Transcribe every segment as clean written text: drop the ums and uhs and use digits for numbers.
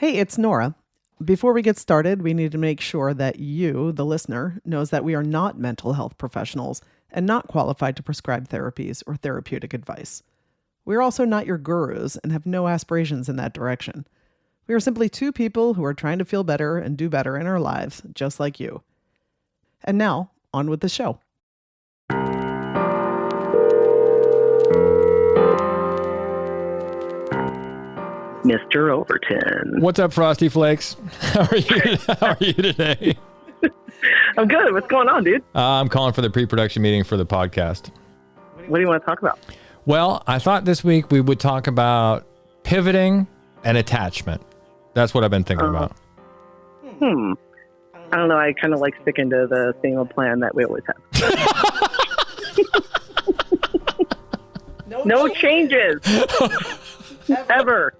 Hey, it's Nora. Before we get started, we need to make sure that you, the listener, knows that we are not mental health professionals and not qualified to prescribe therapies or therapeutic advice. We are also not your gurus and have no aspirations in that direction. We are simply two people who are trying to feel better and do better in our lives, just like you. And now, on with the show. Mr. Overton. What's up, Frosty Flakes? How are you? How are you today? I'm good. What's going on, dude? I'm calling for the pre-production meeting for the podcast. What do you want to talk about? Well, I thought this week we would talk about pivoting and attachment. That's what I've been thinking about. I don't know. I kind of like sticking to the same old plan that we always have. No changes. Ever.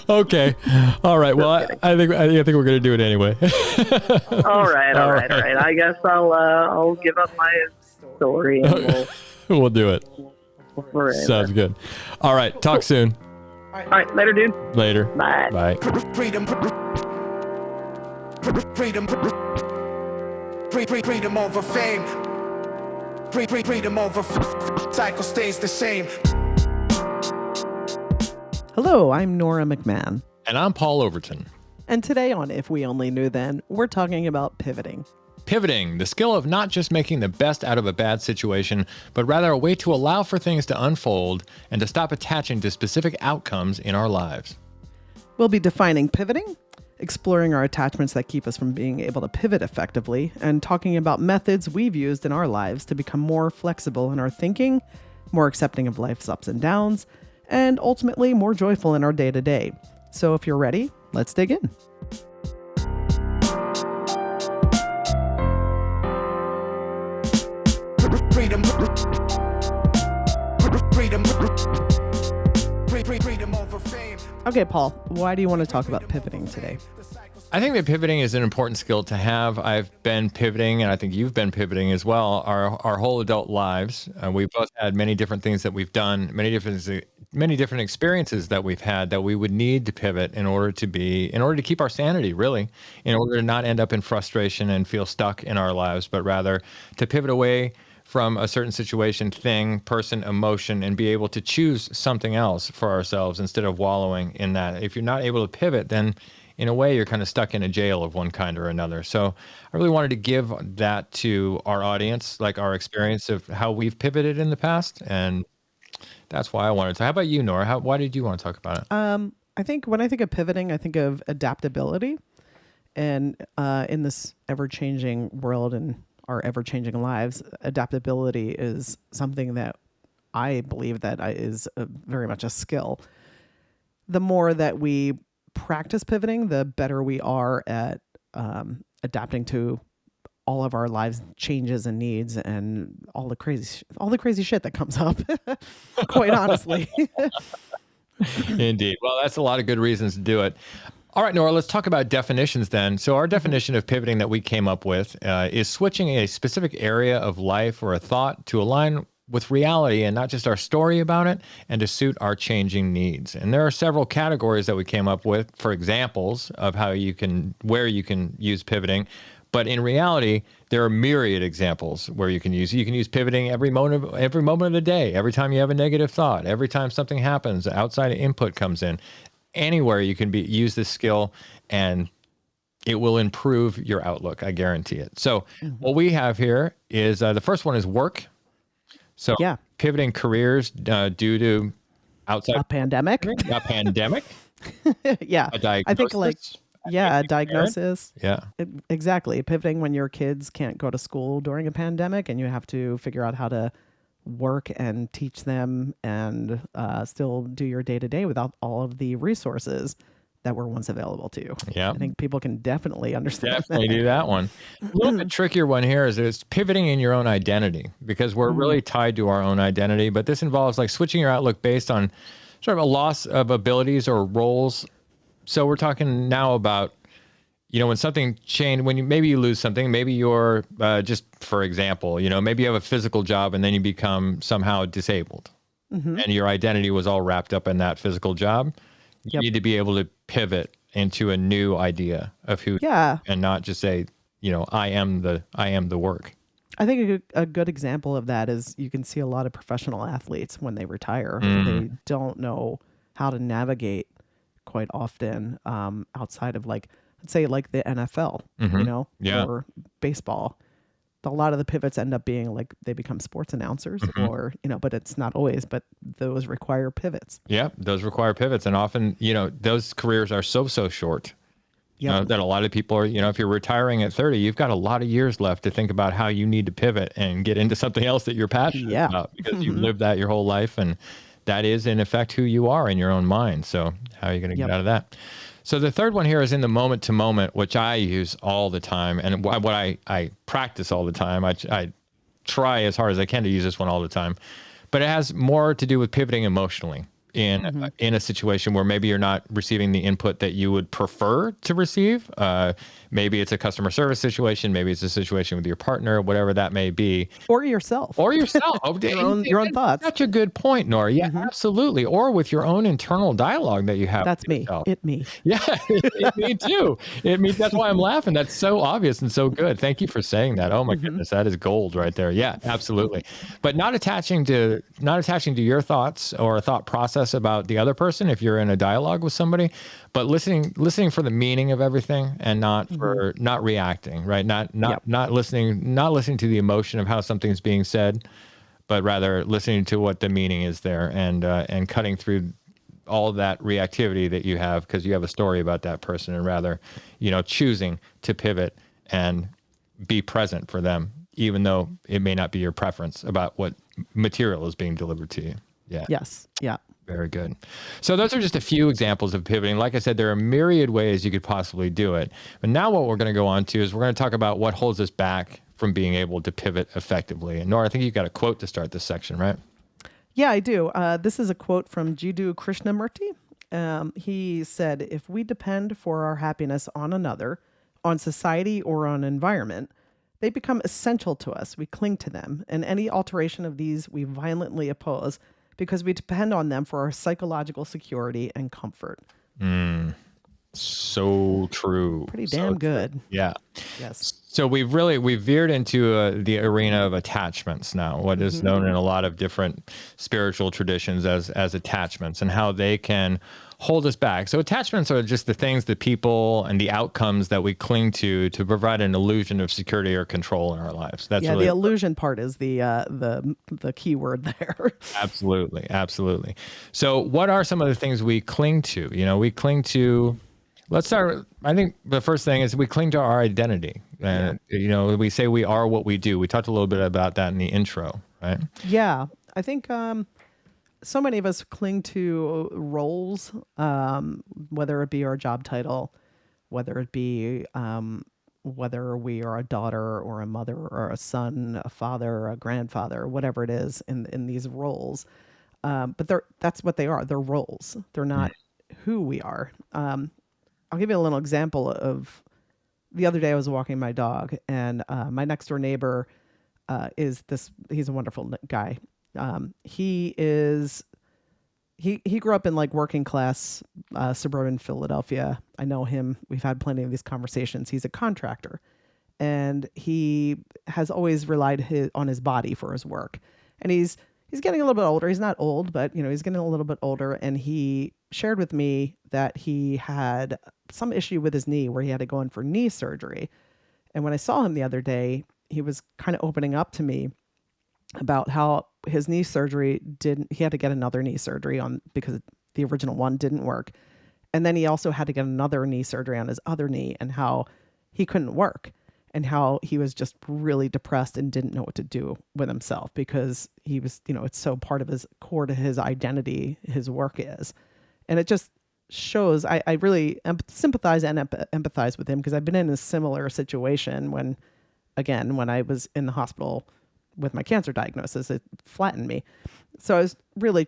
Okay. All right. Well, I think we're going to do it anyway. All right. I guess I'll give up my story and we'll do it. Forever. Sounds good. All right. Talk soon. All right. Later, dude. Later. Bye. Bye. Freedom over fame. Freedom over cycle stays the same. Hello, I'm Nora McMahon. And I'm Paul Overton. And today on If We Only Knew Then, we're talking about pivoting. Pivoting, the skill of not just making the best out of a bad situation, but rather a way to allow for things to unfold and to stop attaching to specific outcomes in our lives. We'll be defining pivoting, exploring our attachments that keep us from being able to pivot effectively, and talking about methods we've used in our lives to become more flexible in our thinking, more accepting of life's ups and downs, and ultimately more joyful in our day-to-day. So if you're ready, let's dig in. Freedom over fame. Okay, Paul, why do you want to talk about pivoting today? I think that pivoting is an important skill to have. I've been pivoting, and I think you've been pivoting as well, our whole adult lives. We've both had many different things that we've done, many different experiences that we've had that we would need to pivot in order to keep our sanity, really, in order to not end up in frustration and feel stuck in our lives, but rather to pivot away from a certain situation, thing, person, emotion, and be able to choose something else for ourselves instead of wallowing in that. If you're not able to pivot, then in a way, you're kind of stuck in a jail of one kind or another. So I really wanted to give that to our audience, like our experience of how we've pivoted in the past. And that's why I wanted to. How about you, Nora? Why did you want to talk about it? I think when I think of pivoting, I think of adaptability. And in this ever-changing world and our ever-changing lives, adaptability is something that I believe that is very much a skill. The more that we practice pivoting, the better we are at adapting to all of our lives' changes and needs and all the crazy shit that comes up. Quite honestly. Indeed. Well, that's a lot of good reasons to do it. All right, Nora, let's talk about definitions then. So our definition of pivoting that we came up with is switching a specific area of life or a thought to align with reality and not just our story about it, and to suit our changing needs. And there are several categories that we came up with for examples of where you can use pivoting. But in reality, there are myriad examples where you can use pivoting every moment of the day, every time you have a negative thought, every time something happens, outside input comes in. Anywhere you can use this skill, and it will improve your outlook. I guarantee it. So what we have here is the first one is work. So pivoting careers due to outside a pandemic. A pandemic. Yeah. A diagnosis. I think a diagnosis. Yeah. Exactly. Pivoting when your kids can't go to school during a pandemic and you have to figure out how to work and teach them and still do your day-to-day without all of the resources that were once available to you. Yeah. I think people can definitely understand Definitely do that one. A little bit trickier one here is pivoting in your own identity, because we're really tied to our own identity. But this involves like switching your outlook based on sort of a loss of abilities or roles. So we're talking now about, when something changed, maybe you lose something, maybe you're just, for example, maybe you have a physical job and then you become somehow disabled and your identity was all wrapped up in that physical job. You need to be able to pivot into a new idea of who, Yeah. and not just say, I am the work. I think a good example of that is you can see a lot of professional athletes when they retire. They don't know how to navigate quite often outside of let's say like the NFL, Yeah. or baseball. A lot of the pivots end up being like they become sports announcers or, but it's not always, but those require pivots. Yeah, those require pivots. And often, those careers are so short. Yep. That a lot of people are, if you're retiring at 30, you've got a lot of years left to think about how you need to pivot and get into something else that you're passionate about, because you've lived that your whole life. And that is, in effect, who you are in your own mind. So how are you going to get out of that? So the third one here is in the moment to moment, which I use all the time. And what I practice all the time. I try as hard as I can to use this one all the time. But it has more to do with pivoting emotionally in a situation where maybe you're not receiving the input that you would prefer to receive. Maybe it's a customer service situation. Maybe it's a situation with your partner, whatever that may be. Or yourself. Oh, your own thoughts. Such a good point, Nora. Yeah, absolutely. Or with your own internal dialogue that you have. That's me. Yourself. Me. Yeah, me too. That's why I'm laughing. That's so obvious and so good. Thank you for saying that. Oh my goodness, that is gold right there. Yeah, absolutely. But not attaching to your thoughts or a thought process about the other person if you're in a dialogue with somebody, but listening for the meaning of everything and not reacting, right? Not listening to the emotion of how something's being said, but rather listening to what the meaning is there, and cutting through all that reactivity that you have because you have a story about that person, and rather, choosing to pivot and be present for them, even though it may not be your preference about what material is being delivered to you. Yeah. Yes. Yeah. Very good. So those are just a few examples of pivoting. Like I said, there are myriad ways you could possibly do it. But now what we're going to go on to is we're going to talk about what holds us back from being able to pivot effectively. And Nora, I think you've got a quote to start this section, right? Yeah, I do. This is a quote from Jiddu Krishnamurti. He said, "If we depend for our happiness on another, on society, or on environment, they become essential to us. We cling to them, and any alteration of these we violently oppose because we depend on them for our psychological security and comfort." So true. Pretty damn good. Yeah. Yes. So we've veered into the arena of attachments now, what is known in a lot of different spiritual traditions as attachments, and how they can hold us back. So attachments are just the things, the people, and the outcomes that we cling to provide an illusion of security or control in our lives. That's really the illusion part is the key word there. Absolutely. Absolutely. So what are some of the things we cling to? We cling to, let's start, I think the first thing is we cling to our identity. And, we say we are what we do. We talked a little bit about that in the intro, right? Yeah. I think so many of us cling to roles, whether it be our job title, whether it be whether we are a daughter or a mother or a son, a father, a grandfather, whatever it is in these roles. But that's what they are. They're roles. They're not who we are. I'll give you a little example of the other day I was walking my dog, and my next door neighbor he's a wonderful guy. He grew up in like working class suburban Philadelphia. I know him. We've had plenty of these conversations. He's a contractor, and he has always relied on his body for his work. And he's getting a little bit older. He's not old, but he's getting a little bit older. And he shared with me that he had some issue with his knee where he had to go in for knee surgery. And when I saw him the other day, he was kind of opening up to me about how his knee surgery he had to get another knee surgery because the original one didn't work. And then he also had to get another knee surgery on his other knee, and how he couldn't work, and how he was just really depressed and didn't know what to do with himself because he was, it's so part of his core to his identity, his work is. And it just shows, I really sympathize and empathize with him, because I've been in a similar situation when I was in the hospital with my cancer diagnosis. It flattened me. So I was really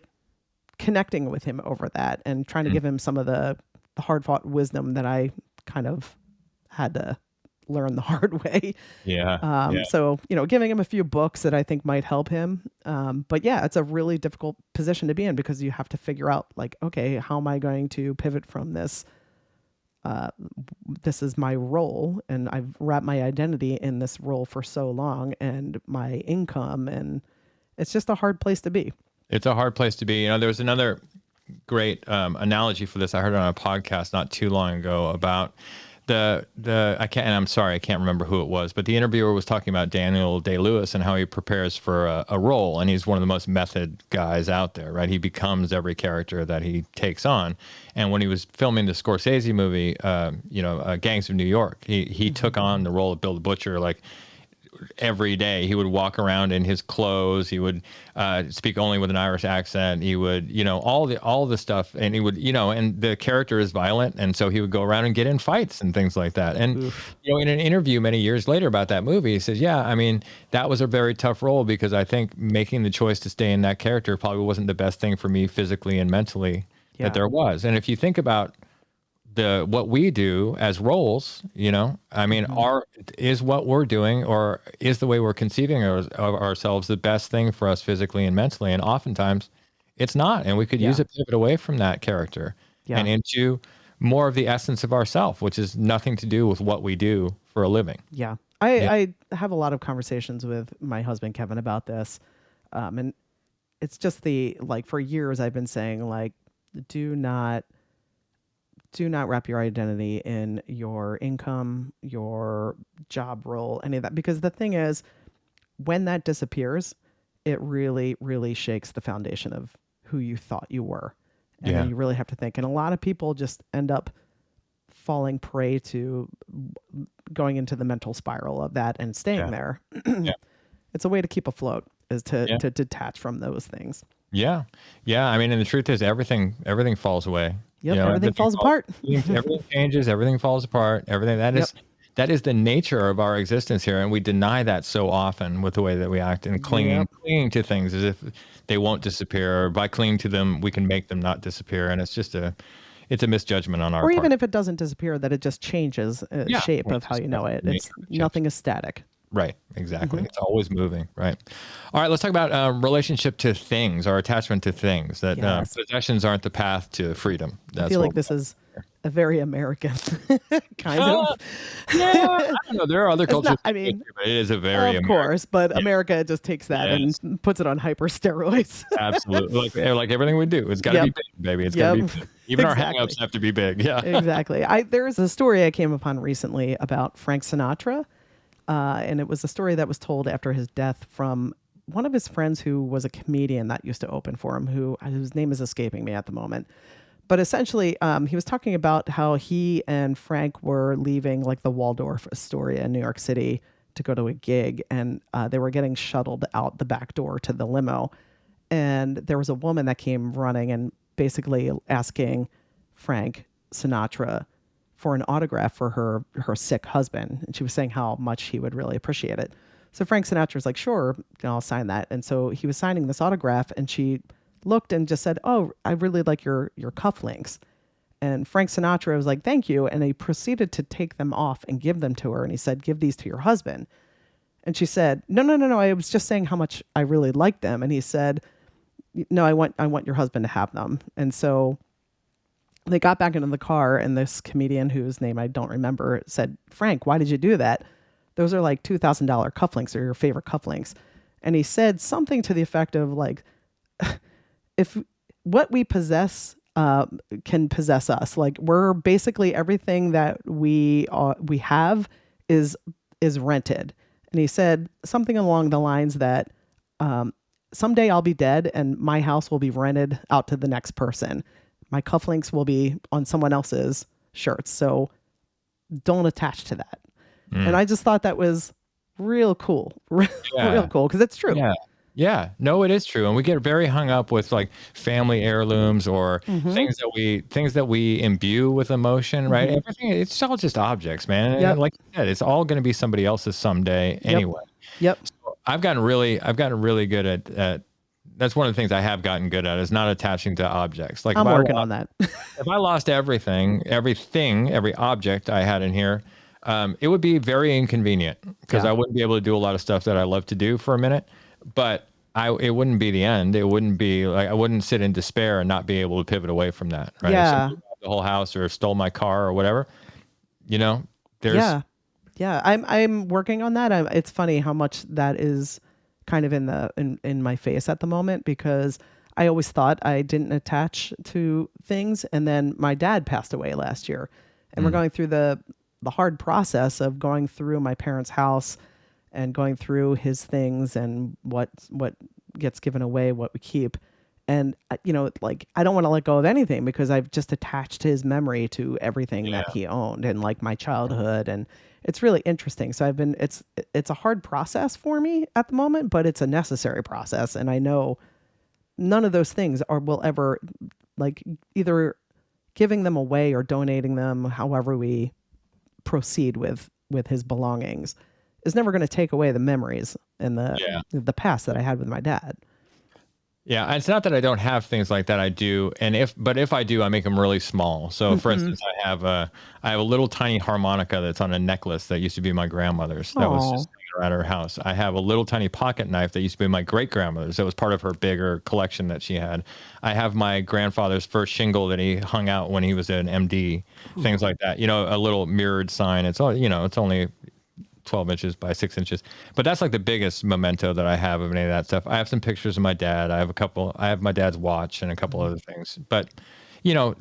connecting with him over that and trying to give him some of the hard-fought wisdom that I kind of had to learn the hard way. Yeah. So, giving him a few books that I think might help him. But yeah, it's a really difficult position to be in, because you have to figure out like, okay, how am I going to pivot from this this is my role, and I've wrapped my identity in this role for so long, and my income, and it's just a hard place to be. It's a hard place to be. There was another great analogy for this I heard on a podcast not too long ago about I'm sorry, I can't remember who it was, but the interviewer was talking about Daniel Day-Lewis and how he prepares for a role, and he's one of the most method guys out there, right? He becomes every character that he takes on. And when he was filming the Scorsese movie, Gangs of New York, he took on the role of Bill the Butcher, like every day. He would walk around in his clothes. He would speak only with an Irish accent. He would, all the stuff, and he would, and the character is violent, and so he would go around and get in fights and things like that. And in an interview many years later about that movie, he says, "Yeah, I mean, that was a very tough role because I think making the choice to stay in that character probably wasn't the best thing for me physically and mentally that there was." And if you think about what we do as roles, I mean, is what we're doing, or is the way we're conceiving of ourselves the best thing for us physically and mentally? And oftentimes it's not. And we could use a pivot away from that character and into more of the essence of ourself, which is nothing to do with what we do for a living. Yeah. I have a lot of conversations with my husband, Kevin, about this. And it's just for years I've been saying, like, do not wrap your identity in your income, your job role, any of that. Because the thing is, when that disappears, it really, really shakes the foundation of who you thought you were. And then you really have to think. And a lot of people just end up falling prey to going into the mental spiral of that and staying there. It's a way to keep afloat, is to detach from those things. Yeah. I mean, and the truth is everything falls away. Yep, everything falls apart. Everything changes. Everything falls apart. Everything that is the nature of our existence here, and we deny that so often with the way that we act and clinging to things as if they won't disappear. Or by clinging to them, we can make them not disappear, and it's just it's a misjudgment on our part. Or even if it doesn't disappear, that it just changes shape of how you know it. It's nothing is static. Right, exactly. It's always moving, right? All right, let's talk about relationship to things, our attachment to things, that possessions aren't the path to freedom. I feel like this is a very American kind of. I don't know. There are other cultures. But it is a very American. Of course, but America just takes that and puts it on hyper steroids. Absolutely. Like everything we do, it's got to be big, baby. It's got to be big. Even our hang-ups have to be big. Yeah. Exactly. There's a story I came upon recently about Frank Sinatra. And it was a story that was told after his death from one of his friends who was a comedian that used to open for him, whose name is escaping me at the moment. But essentially, he was talking about how he and Frank were leaving like the Waldorf Astoria in New York City to go to a gig, and they were getting shuttled out the back door to the limo. And there was a woman that came running and basically asking Frank Sinatra for an autograph for her sick husband. And she was saying how much he would really appreciate it. So Frank Sinatra was like, sure, I'll sign that. And so he was signing this autograph, and she looked and just said, "Oh, I really like your cufflinks." And Frank Sinatra was like, "Thank you." And he proceeded to take them off and give them to her. And he said, "Give these to your husband." And she said, No. I was just saying how much I really like them. And he said, "No, I want your husband to have them." And so they got back into the car, and this comedian whose name I don't remember said, "Frank, why did you do that? Those are like $2,000 cufflinks, or your favorite cufflinks." And he said something to the effect of like, if what we possess can possess us, like we're basically everything that we have is rented. And he said something along the lines that someday I'll be dead and my house will be rented out to the next person. My cufflinks will be on someone else's shirts. So don't attach to that. And I just thought that was real cool. Real cool. Because it's true. Yeah. No, it is true. And we get very hung up with like family heirlooms or things that we imbue with emotion, right? Everything, it's all just objects, man. And like you said, it's all going to be somebody else's someday anyway. Yep. So I've gotten really good at that's one of the things I have gotten good at, is not attaching to objects. Like I'm working on that. If I lost every object I had in here, it would be very inconvenient because I wouldn't be able to do a lot of stuff that I love to do for a minute, but it wouldn't be the end. It wouldn't be like, I wouldn't sit in despair and not be able to pivot away from that. Right? Yeah. the whole house or stole my car or whatever. You know, there's Yeah. I'm working on that. It's funny how much that is kind of in my face at the moment, because I always thought I didn't attach to things, and then my dad passed away last year, and we're going through the hard process of going through my parents' house and going through his things and what gets given away, what we keep. And, like, I don't want to let go of anything because I've just attached his memory to everything that he owned and like my childhood. And it's really interesting. So it's a hard process for me at the moment, but it's a necessary process. And I know none of those things will ever, like, either giving them away or donating them, however we proceed with his belongings, is never going to take away the memories and the past that I had with my dad. Yeah, it's not that I don't have things like that. I do, but if I do, I make them really small. So, for instance, I have a little tiny harmonica that's on a necklace that used to be my grandmother's. That was just hanging around her house. I have a little tiny pocket knife that used to be my great grandmother's. That was part of her bigger collection that she had. I have my grandfather's first shingle that he hung out when he was an MD. Things like that. A little mirrored sign. It's all. It's only 12 inches by 6 inches, but that's like the biggest memento that I have of any of that stuff. I have some pictures of my dad. I have my dad's watch and a couple other things, but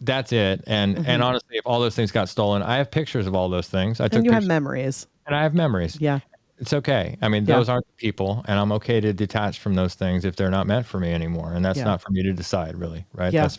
that's it. And honestly, if all those things got stolen, I have pictures of all those things. And you have memories. And I have memories. Yeah. It's okay. I mean, those aren't the people, and I'm okay to detach from those things if they're not meant for me anymore. And that's not for me to decide, really, right? Yeah. That's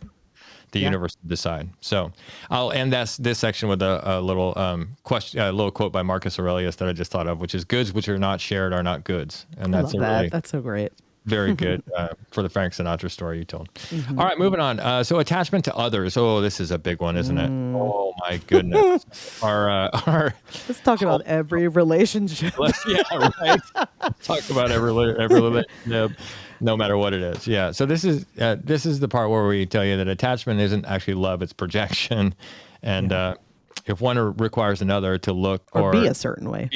the universe to decide. So I'll end this section with a little question, a little quote by Marcus Aurelius that I just thought of, which is, "Goods which are not shared are not goods." And that's really, that's so great. very good for the Frank Sinatra story you told. All right, moving on. So attachment to others. Oh, this is a big one, isn't it? Oh my goodness. Our Let's talk about every relationship. Right. Talk about every relationship, no matter what it is. Yeah. So this is the part where we tell you that attachment isn't actually love; it's projection, and if one requires another to look or be a certain way,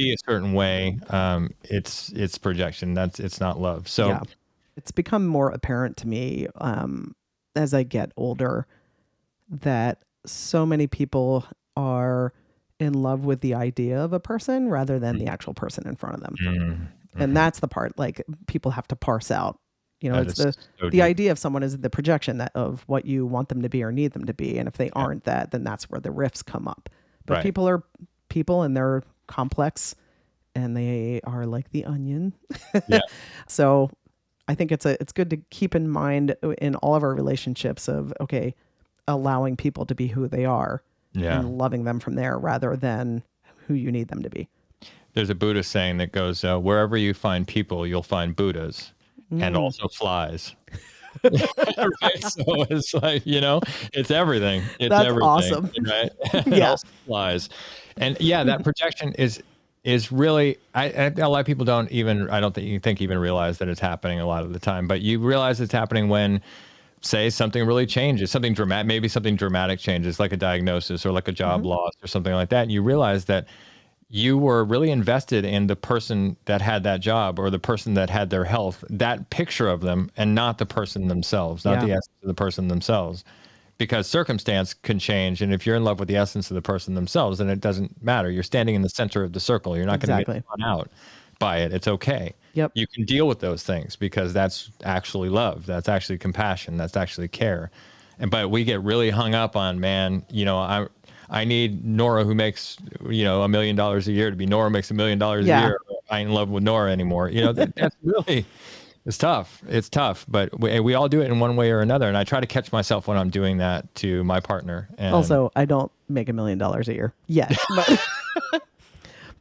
it's projection. It's not love. So it's become more apparent to me as I get older that so many people are in love with the idea of a person rather than the actual person in front of them. And that's the part, like, people have to parse out. It's the idea of someone is the projection of what you want them to be or need them to be. And if they aren't that, then that's where the rifts come up. But people are people, and they're complex, and they are like the onion. So I think it's good to keep in mind in all of our relationships of, okay, allowing people to be who they are and loving them from there rather than who you need them to be. There's a Buddhist saying that goes, wherever you find people, you'll find Buddhas and also flies. Right? So it's like, it's everything. It's That's everything, awesome. Right? And also flies. And that projection is really, a lot of people don't even realize that it's happening a lot of the time, but you realize it's happening when, say, something really changes, something dramatic, maybe something dramatic changes, like a diagnosis or like a job loss or something like that. And you realize that you were really invested in the person that had that job or the person that had their health, that picture of them, and not the person themselves, not the essence of the person themselves. Because circumstance can change. And if you're in love with the essence of the person themselves, then it doesn't matter. You're standing in the center of the circle. You're not going to get drawn out by it. It's okay. Yep. You can deal with those things because that's actually love. That's actually compassion. That's actually care. But we get really hung up on, man, I need Nora, who makes, $1 million a year, to be Nora makes $1 million a year. I ain't in love with Nora anymore. That's really, it's tough. It's tough, but we all do it in one way or another. And I try to catch myself when I'm doing that to my partner. And also, I don't make $1 million a year yet.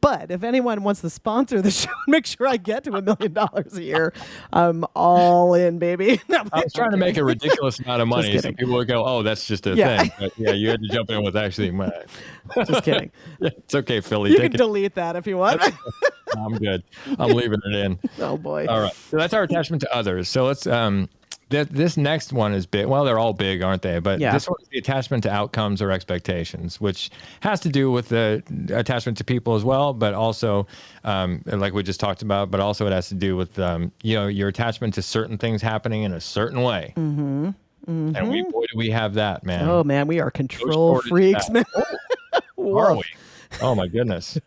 But if anyone wants to sponsor the show, make sure I get to $1 million a year. I'm all in, baby. I was trying to make a ridiculous amount of money, so people would go, "Oh, that's just a thing." But you had to jump in with actually. Just kidding. It's okay, Philly. You can delete that if you want. I'm good. I'm leaving it in. Oh boy. All right. So that's our attachment to others. So let's. This next one is big. Well, they're all big, aren't they? But this one is the attachment to outcomes or expectations, which has to do with the attachment to people as well, but also, like we just talked about, but also it has to do with, your attachment to certain things happening in a certain way. And boy, do we have that, man. Oh man, we are control freaks, man. Are we? Oh my goodness.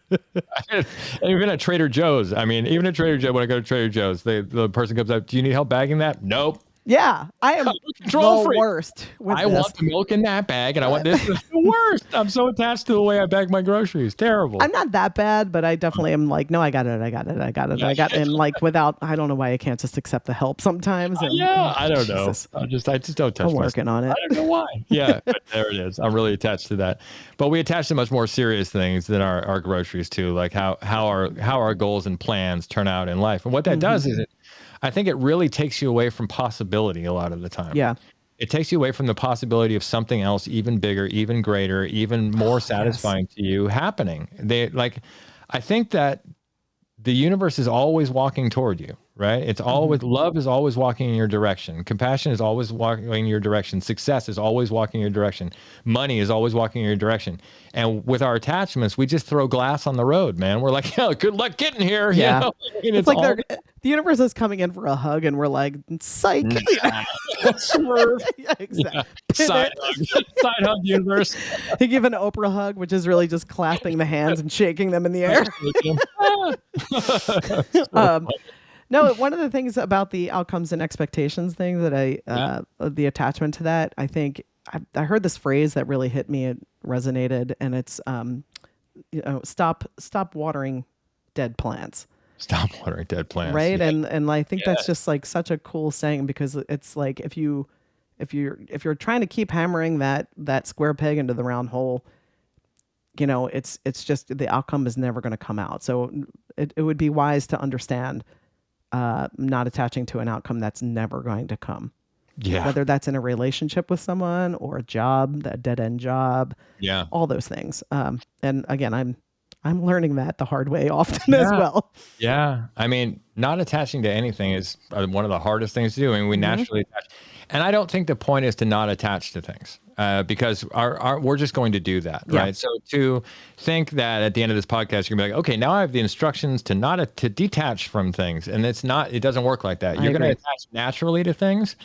Even at Trader Joe's. I mean, even at Trader Joe, when I go to Trader Joe's, the person comes up, do you need help bagging that? Nope. Yeah, I am Control freak. Worst with I this. want the milk in that bag, and I want this. It's the worst. I'm so attached to the way I bag my groceries. Terrible. I'm not that bad, but I definitely am like, no, I got it. And like without, I don't know why I can't just accept the help sometimes. And, I don't know. I just don't touch I'm working on it. I don't know why. Yeah, but there it is. I'm really attached to that. But we attach to much more serious things than our groceries too, like how our goals and plans turn out in life. And what that does is I think it really takes you away from possibility a lot of the time. Yeah. It takes you away from the possibility of something else even bigger, even greater, even more satisfying to you happening. I think that the universe is always walking toward you, right? It's always, love is always walking in your direction. Compassion is always walking in your direction. Success is always walking in your direction. Money is always walking in your direction. And with our attachments, we just throw glass on the road, man. We're like, yeah, good luck getting here. Yeah. You know? It's like the universe is coming in for a hug and we're like, psych. Swerve. Yeah, exactly. Yeah. Side hug universe. He give an Oprah hug, which is really just clasping the hands and shaking them in the air. No, one of the things about the outcomes and expectations thing that the attachment to that, I think I heard this phrase that really hit me. It resonated, and it's stop watering dead plants. Stop watering dead plants. Right. Yeah. And I think that's just like such a cool saying, because it's like if you're trying to keep hammering that square peg into the round hole, it's just the outcome is never going to come out. So it would be wise to understand not attaching to an outcome that's never going to come. Yeah. Whether that's in a relationship with someone or a job, that dead end job. Yeah. All those things. And again, I'm learning that the hard way often as well. Yeah. I mean, not attaching to anything is one of the hardest things to do. I mean, we naturally attach. And I don't think the point is to not attach to things because we're just going to do that. Right. Yeah. So to think that at the end of this podcast, you're gonna be like, okay, now I have the instructions to detach from things. And it doesn't work like that. You're going to attach naturally to things.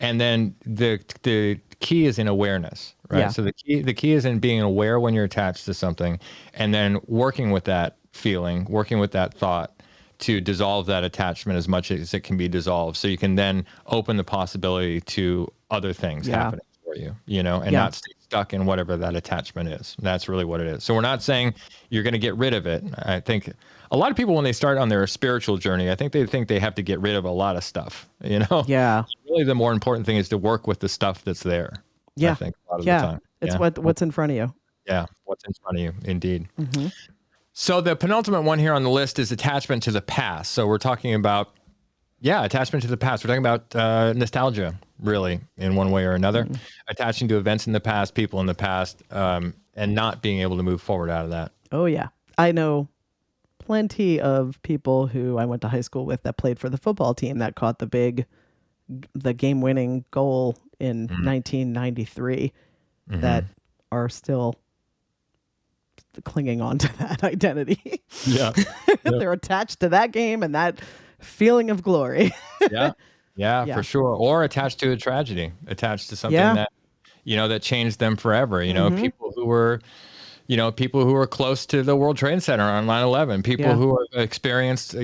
And then the key is in awareness, right? Yeah. So the key is in being aware when you're attached to something, and then working with that feeling, working with that thought to dissolve that attachment as much as it can be dissolved. So you can then open the possibility to other things happening for you, and not stay stuck in whatever that attachment is. That's really what it is. So we're not saying you're going to get rid of it. I think a lot of people, when they start on their spiritual journey, I think they have to get rid of a lot of stuff, Yeah. Really, the more important thing is to work with the stuff that's there. Yeah. I think a lot of the time. It's what's in front of you. Yeah. What's in front of you. Indeed. Mm-hmm. So the penultimate one here on the list is attachment to the past. So we're talking about, attachment to the past. We're talking about nostalgia, really, in one way or another, attaching to events in the past, people in the past, and not being able to move forward out of that. Oh, yeah. I know plenty of people who I went to high school with that played for the football team that caught the game-winning goal in 1993 that are still clinging on to that identity. Yeah. They're attached to that game and that feeling of glory. Yeah, for sure. Or attached to a tragedy, attached to something that, that changed them forever. People who were close to the World Trade Center on 9/11, people who experienced,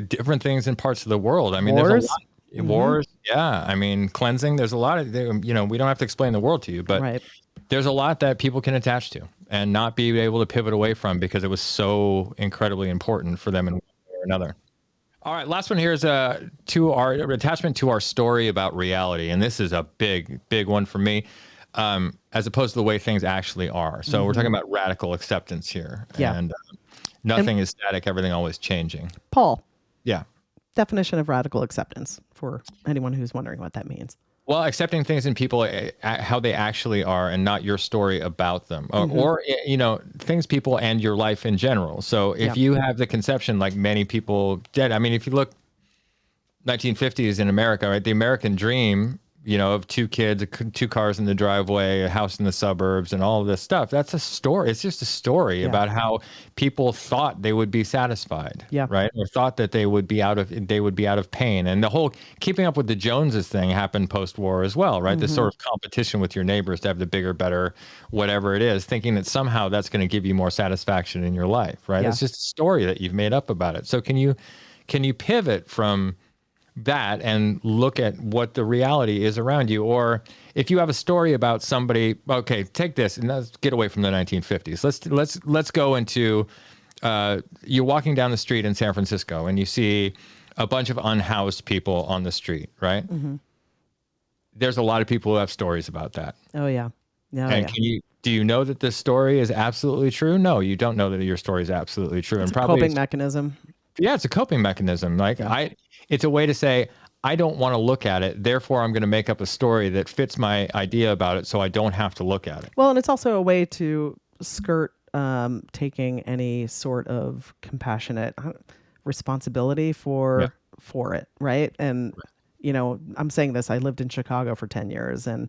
different things in parts of the world. I mean, wars. There's a lot. Wars. Yeah. I mean, cleansing. There's a lot of, we don't have to explain the world to you, but there's a lot that people can attach to and not be able to pivot away from because it was so incredibly important for them in one way or another. All right. Last one here is to our attachment to our story about reality. And this is a big, big one for me. As opposed to the way things actually are. So we're talking about radical acceptance here. Yeah. And nothing is static, everything always changing. Paul. Yeah. Definition of radical acceptance for anyone who's wondering what that means. Well, accepting things in people how they actually are and not your story about them or things, people, and your life in general. So if you have the conception like many people did, I mean, if you look 1950s in America, right, the American dream of two kids, two cars in the driveway, a house in the suburbs, and all of this stuff. That's a story. It's just a story about how people thought they would be satisfied, right? Or thought that they would be out of pain. And the whole keeping up with the Joneses thing happened post-war as well, right? This sort of competition with your neighbors to have the bigger, better, whatever it is, thinking that somehow that's going to give you more satisfaction in your life, right? It's just a story that you've made up about it. So can you pivot from that and look at what the reality is around you? Or if you have a story about somebody, okay, take this and let's get away from the 1950s. Let's go into you're walking down the street in San Francisco and you see a bunch of unhoused people on the street, right? There's a lot of people who have stories about that. Oh yeah. And do you know that this story is absolutely true? No, you don't know that your story is absolutely true. It's and a probably coping mechanism. Yeah, it's a coping mechanism. It's a way to say, I don't want to look at it. Therefore, I'm going to make up a story that fits my idea about it so I don't have to look at it. Well, and it's also a way to skirt taking any sort of compassionate responsibility for it, right? And, I'm saying this, I lived in Chicago for 10 years and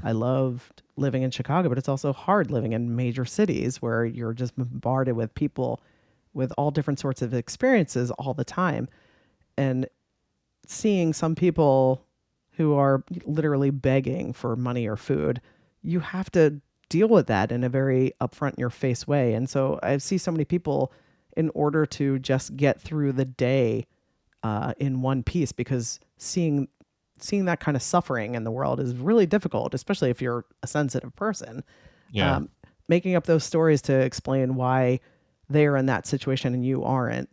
I loved living in Chicago, but it's also hard living in major cities where you're just bombarded with people with all different sorts of experiences all the time. And seeing some people who are literally begging for money or food, you have to deal with that in a very upfront in your face way. And so I see so many people, in order to just get through the day in one piece, because seeing that kind of suffering in the world is really difficult, especially if you're a sensitive person. Making up those stories to explain why they're in that situation and you aren't,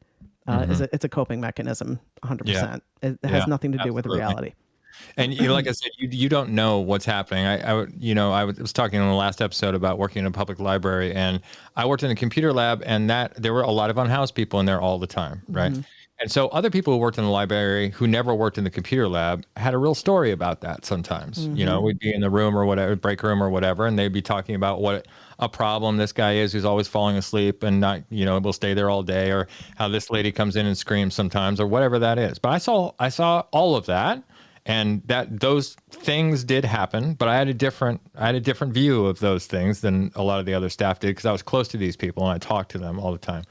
it's a coping mechanism, 100%. It has nothing to do with reality. And like I said, you don't know what's happening. I was talking in the last episode about working in a public library, and I worked in a computer lab, and there were a lot of unhoused people in there all the time, right? And so other people who worked in the library who never worked in the computer lab had a real story about that sometimes. We'd be in the room or whatever, break room or whatever, and they'd be talking about what a problem this guy is who's always falling asleep and not, will stay there all day, or how this lady comes in and screams sometimes, or whatever that is. But I saw all of that, and those things did happen, but I had a different view of those things than a lot of the other staff did, because I was close to these people and I talked to them all the time.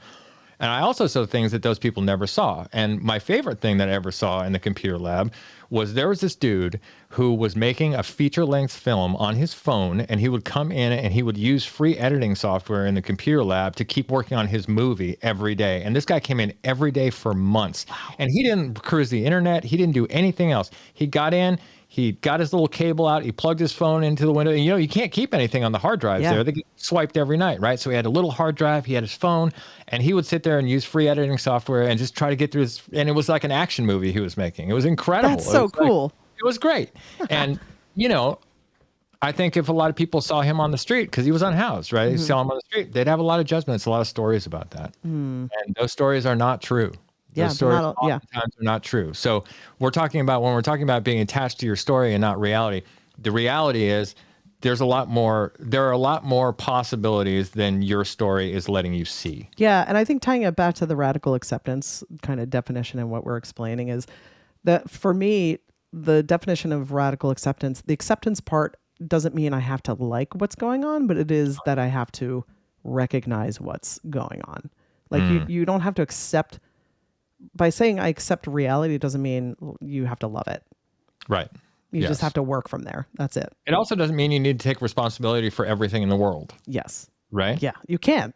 And I also saw things that those people never saw. And my favorite thing that I ever saw in the computer lab was there was this dude who was making a feature-length film on his phone, and he would come in and he would use free editing software in the computer lab to keep working on his movie every day. And this guy came in every day for months. Wow. And he didn't cruise the internet. He didn't do anything else. He got in, he got his little cable out, he plugged his phone into the window. And, you can't keep anything on the hard drives there. They get swiped every night, right? So he had a little hard drive, he had his phone, and he would sit there and use free editing software and just try to get through his, and it was like an action movie he was making. It was incredible. That's so cool. It was great. And, I think if a lot of people saw him on the street, because he was unhoused, right? They saw him on the street, they'd have a lot of judgments, a lot of stories about that. And those stories are not true. Those stories oftentimes are not true. So when we're talking about being attached to your story and not reality, the reality is there are a lot more possibilities than your story is letting you see. Yeah. And I think tying it back to the radical acceptance kind of definition and what we're explaining is that, for me, the definition of radical acceptance, the acceptance part doesn't mean I have to like what's going on, but it is that I have to recognize what's going on. Like you don't have to accept. By saying I accept reality, it doesn't mean you have to love it. Right. You just have to work from there. That's it. It also doesn't mean you need to take responsibility for everything in the world. Yes. Right? Yeah. You can't.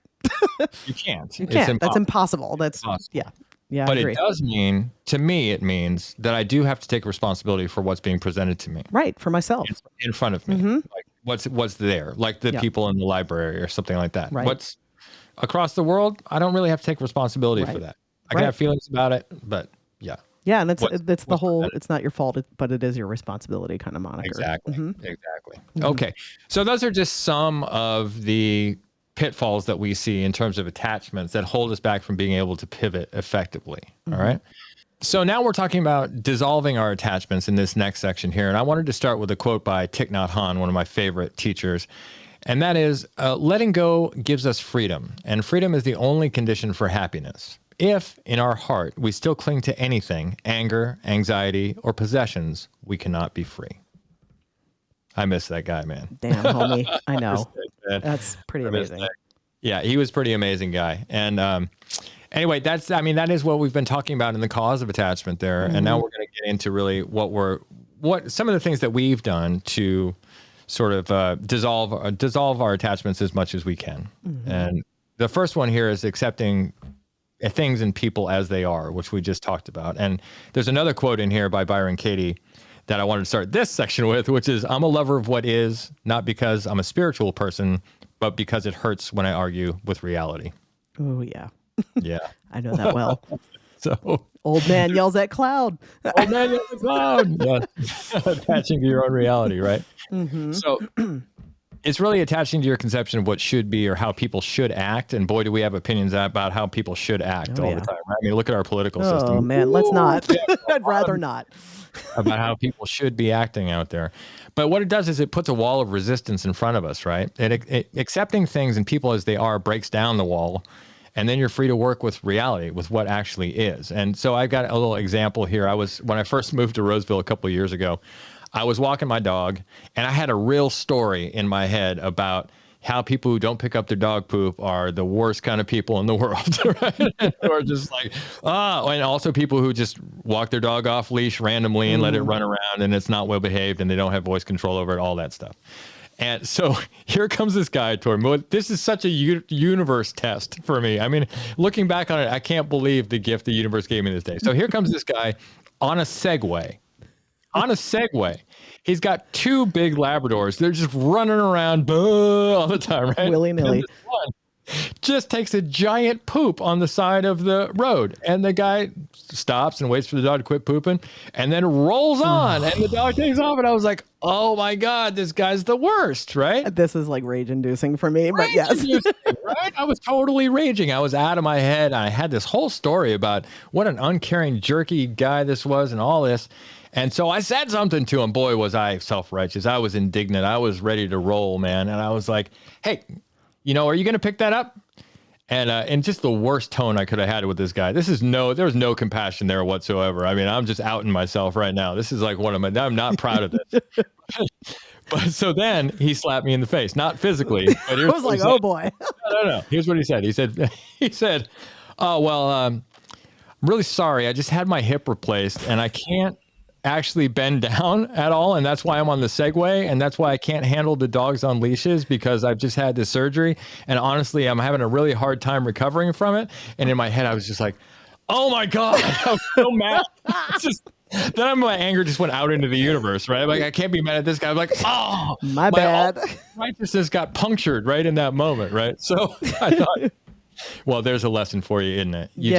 You can't. You can't. That's impossible. That's impossible. Yeah. But it does mean, to me, it means that I do have to take responsibility for what's being presented to me. Right. For myself. In front of me. Like what's there. Like the people in the library or something like that. Right. What's across the world, I don't really have to take responsibility for that. I can have feelings about it, but yeah. Yeah, and it's the whole, it's not your fault, but it is your responsibility kind of moniker. Exactly. Okay. So those are just some of the pitfalls that we see in terms of attachments that hold us back from being able to pivot effectively. All right. So now we're talking about dissolving our attachments in this next section here. And I wanted to start with a quote by Thich Nhat Hanh, one of my favorite teachers. And that is, letting go gives us freedom. And freedom is the only condition for happiness. If, in our heart, we still cling to anything, anger, anxiety, or possessions, we cannot be free. I miss that guy, man. Damn, homie. I know. Mistake, man. That's pretty amazing. Yeah, he was pretty amazing guy. And anyway, that is what we've been talking about in the cause of attachment there. And now we're going to get into really what some of the things that we've done to sort of dissolve our attachments as much as we can. And the first one here is accepting things and people as they are, which we just talked about. And there's another quote in here by Byron Katie that I wanted to start this section with, which is, I'm a lover of what is, not because I'm a spiritual person, but because it hurts when I argue with reality. Oh, yeah. Yeah. I know that well. So Old man yells at cloud. old man yells at cloud. Yeah. Attaching to your own reality, right? So it's really attaching to your conception of what should be or how people should act. And boy, do we have opinions about how people should act all the time. Right? I mean, look at our political system. Oh, man, let's not. I'd rather not. About how people should be acting out there. But what it does is it puts a wall of resistance in front of us, right? Accepting things and people as they are breaks down the wall, and then you're free to work with reality, with what actually is. And so I've got a little example here. When I first moved to Roseville a couple of years ago, I was walking my dog, and I had a real story in my head about how people who don't pick up their dog poop are the worst kind of people in the world, right? Or just like, and also people who just walk their dog off leash randomly and let it run around and it's not well behaved and they don't have voice control over it, all that stuff. And so here comes this guy toward me. This is such a universe test for me. I mean, looking back on it, I can't believe the gift the universe gave me this day. So here comes this guy on a Segway. He's got two big Labradors. They're just running around all the time, right? Willy-nilly. Just takes a giant poop on the side of the road. And the guy stops and waits for the dog to quit pooping and then rolls on and the dog takes off. And I was like, oh my God, this guy's the worst, right? This is like rage inducing for me, but yes. Right? I was totally raging. I was out of my head. I had this whole story about what an uncaring, jerky guy this was and all this. And so I said something to him. Boy, was I self-righteous. I was indignant. I was ready to roll, man. And I was like, hey, are you going to pick that up? And in just the worst tone I could have had with this guy. There was no compassion there whatsoever. I mean, I'm just outing myself right now. This is like I'm not proud of this. But so then he slapped me in the face, not physically. But I was like, oh boy. No. Here's what he said. He said, oh, well, I'm really sorry. I just had my hip replaced and I can't actually bend down at all, and that's why I'm on the Segway, and that's why I can't handle the dogs on leashes, because I've just had this surgery, and honestly I'm having a really hard time recovering from it. And in my head I was just like, oh my God, I was so mad. Then my anger just went out into the universe, right? Like, I can't be mad at this guy. I'm like, oh, my bad. Righteousness got punctured right in that moment, right? So I thought, well, there's a lesson for you, isn't it? You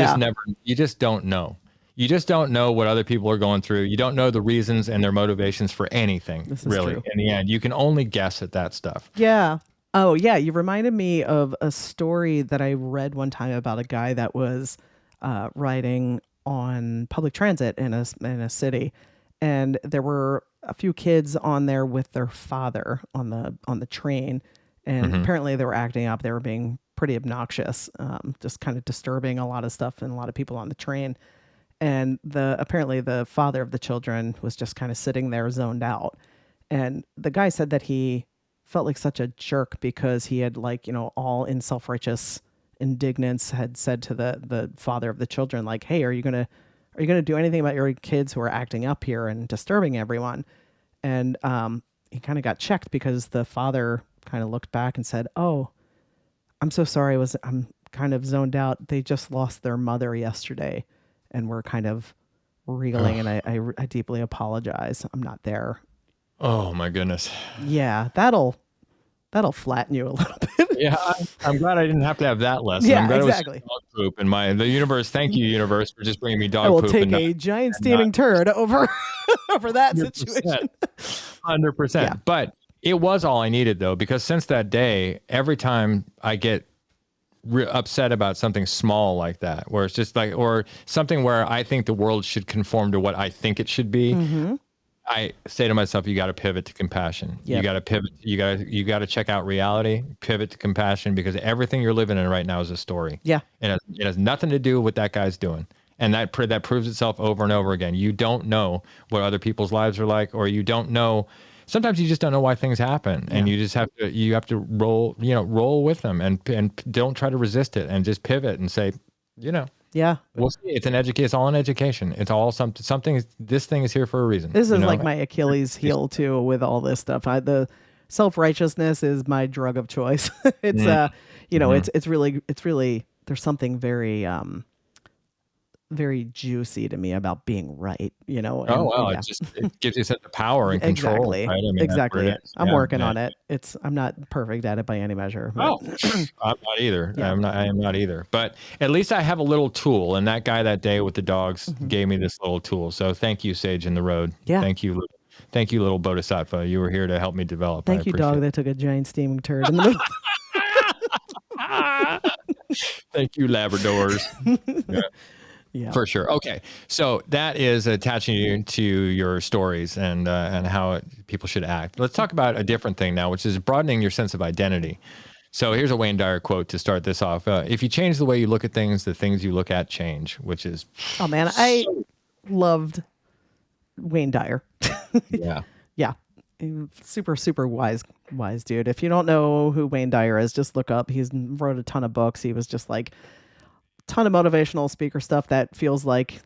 just don't know. You just don't know what other people are going through. You don't know the reasons and their motivations for anything, really. True. In the end, you can only guess at that stuff. Yeah. Oh, yeah. You reminded me of a story that I read one time about a guy that was riding on public transit in a city, and there were a few kids on there with their father on the train, and apparently they were acting up. They were being pretty obnoxious, just kind of disturbing a lot of stuff and a lot of people on the train. And apparently the father of the children was just kind of sitting there zoned out. And the guy said that he felt like such a jerk because he had, like, all in self-righteous indignance had said to the father of the children, like, hey, are you gonna do anything about your kids who are acting up here and disturbing everyone? And he kind of got checked because the father kind of looked back and said, oh, I'm so sorry. I'm kind of zoned out. They just lost their mother yesterday. And we're kind of reeling, and I deeply apologize. I'm not there. Oh my goodness. Yeah, that'll flatten you a little bit. Yeah, I'm glad I didn't have to have that lesson. Yeah, I'm glad exactly. It was dog poop and the universe. Thank you, universe, for just bringing me dog poop. I will take a giant steaming turd over that 100%, situation. 100%. Yeah. But it was all I needed, though, because since that day, every time I get upset about something small like that, where it's just like, or something where I think the world should conform to what I think it should be, I say to myself, you got to pivot to compassion. Yep. You got to pivot. You got to check out reality, pivot to compassion, because everything you're living in right now is a story. Yeah. And it has nothing to do with what that guy's doing. And that proves itself over and over again. You don't know what other people's lives are like, or you don't know sometimes you just don't know why things happen, and you just have to roll with them, and don't try to resist it, and just pivot and say, Yeah. we'll see. It's all an education. It's all something. This thing is here for a reason. This is like my Achilles heel too with all this stuff. The self-righteousness is my drug of choice. It's it's really there's something very very juicy to me about being right, it gives you a sense of power and control. Exactly. Right? I mean, Exactly. I'm working on it. I'm not perfect at it by any measure. Oh, I'm not either. Yeah. I am not either. But at least I have a little tool, and that guy that day with the dogs gave me this little tool. So thank you, Sage in the Road. Yeah. Thank you, little Bodhisattva. You were here to help me develop. Thank you, dog that took a giant steaming turd in the middle. Thank you, Labradors. Yeah. Yeah. For sure. Okay. So that is attaching you to your stories and how people should act. Let's talk about a different thing now, which is broadening your sense of identity. So here's a Wayne Dyer quote to start this off. If you change the way you look at things, the things you look at change, which is... Oh, man. I loved Wayne Dyer. Yeah. Yeah. Super, super wise dude. If you don't know who Wayne Dyer is, just look up. He's wrote a ton of books. He was just like... ton of motivational speaker stuff that feels like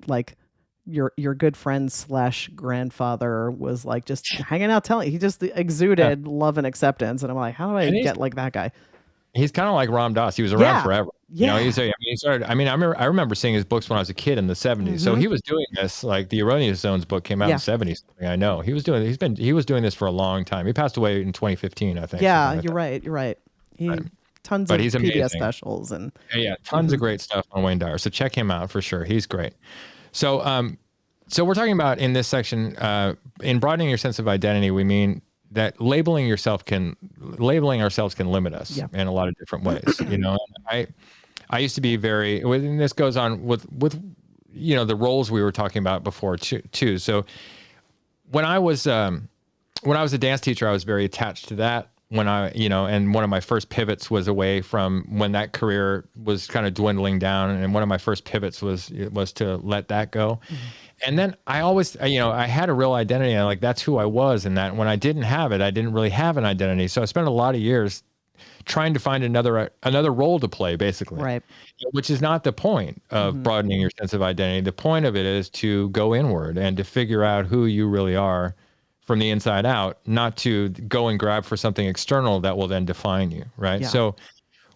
your good friend / grandfather was like just hanging out he just exuded love and acceptance, and I'm like, how do I get like that guy? He's kind of like Ram Dass. He was around forever. Yeah. He started, I remember seeing his books when I was a kid in the 70s. So he was doing this, like the Erroneous Zones book came out in the 70s. I know. He was doing this for a long time. He passed away in 2015, I think. Yeah, you're right. Tons of he's PBS amazing. Specials and tons of great stuff on Wayne Dyer. So check him out for sure. He's great. So we're talking about in this section, in broadening your sense of identity, we mean that labeling ourselves can limit us in a lot of different ways. I used to be and this goes on with the roles we were talking about before too. So when I was a dance teacher, I was very attached to that. When and one of my first pivots was away from when that career was kind of dwindling down. And one of my first pivots was to let that go. Mm-hmm. And then I always, I had a real identity, and like, that's who I was. And that when I didn't have it, I didn't really have an identity. So I spent a lot of years trying to find another role to play, basically. Right. Which is not the point of broadening your sense of identity. The point of it is to go inward and to figure out who you really are from the inside out, not to go and grab for something external that will then define you, right? Yeah. So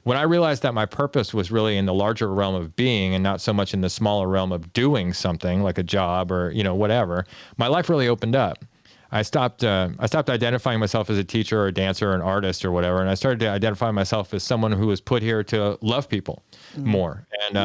when I realized that my purpose was really in the larger realm of being and not so much in the smaller realm of doing something like a job or, whatever, my life really opened up. I stopped identifying myself as a teacher or a dancer or an artist or whatever, and I started to identify myself as someone who was put here to love people more. And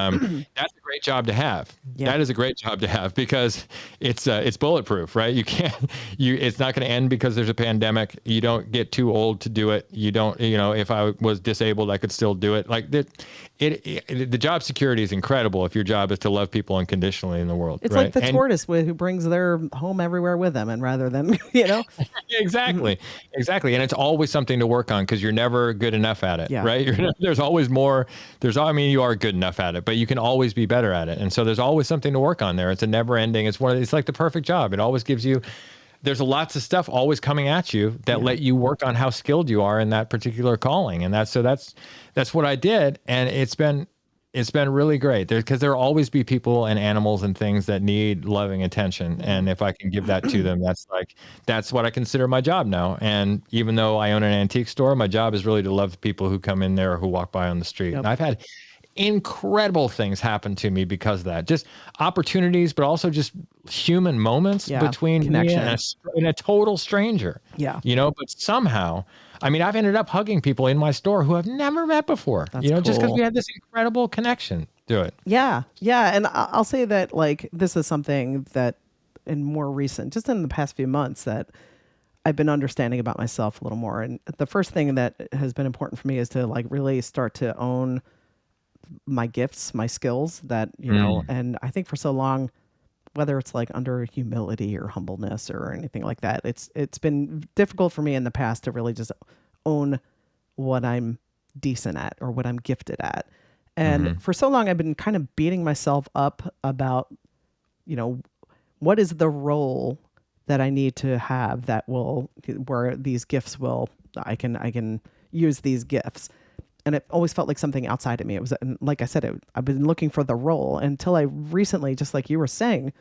that's a great job to have. Yeah. That is a great job to have because it's bulletproof, right? It's not going to end because there's a pandemic. You don't get too old to do it. You don't, if I was disabled, I could still do it. Like the job security is incredible if your job is to love people unconditionally in the world. It's right? like the tortoise who brings their home everywhere with them, and rather than, Exactly. And it's always something to work on because you're never good enough at it, right? There's always more. You are good enough at it, but you can always be better at it. And so there's always something to work on there. It's a never ending. It's like the perfect job. It always gives you, there's lots of stuff always coming at you that let you work on how skilled you are in that particular calling. And that's what I did. And it's been really great because there'll always be people and animals and things that need loving attention. And if I can give that to them, that's what I consider my job now. And even though I own an antique store, my job is really to love the people who come in there or who walk by on the street. Yep. And I've had incredible things happen to me because of that. Just opportunities, but also just human moments between me and a total stranger. Yeah. But somehow, I've ended up hugging people in my store who I've never met before. That's cool. Just because we had this incredible connection to it. Yeah. Yeah. And I'll say that this is something that just in the past few months that I've been understanding about myself a little more. And the first thing that has been important for me is to really start to own my gifts, my skills that, and I think for so long, whether it's under humility or humbleness or anything like that, it's been difficult for me in the past to really just own what I'm decent at or what I'm gifted at. And for so long, I've been kind of beating myself up about, what is the role that I need to have that will, where these gifts will, I can use these gifts. And it always felt like something outside of me. It was, and like I said, I've been looking for the role until I recently, just like you were saying,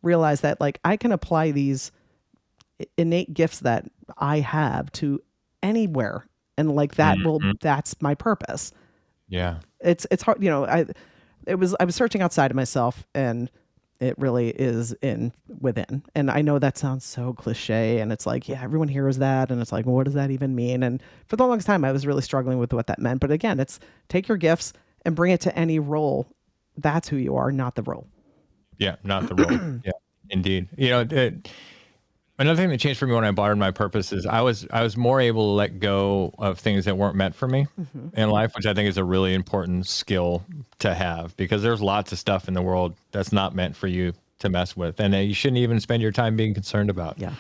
realized that like I can apply these innate gifts that I have to anywhere. And like that that's my purpose. Yeah. It's hard, I was searching outside of myself, and it really is within. And I know that sounds so cliche, and it's like, yeah, everyone hears that, and it's like, well, what does that even mean? And for the longest time I was really struggling with what that meant. But again, it's take your gifts and bring it to any role. That's who you are, not the role. Yeah, not the role. Yeah, indeed. Another thing that changed for me when I broadened my purpose is I was more able to let go of things that weren't meant for me in life, which I think is a really important skill to have, because there's lots of stuff in the world that's not meant for you to mess with, and you shouldn't even spend your time being concerned about. Yeah.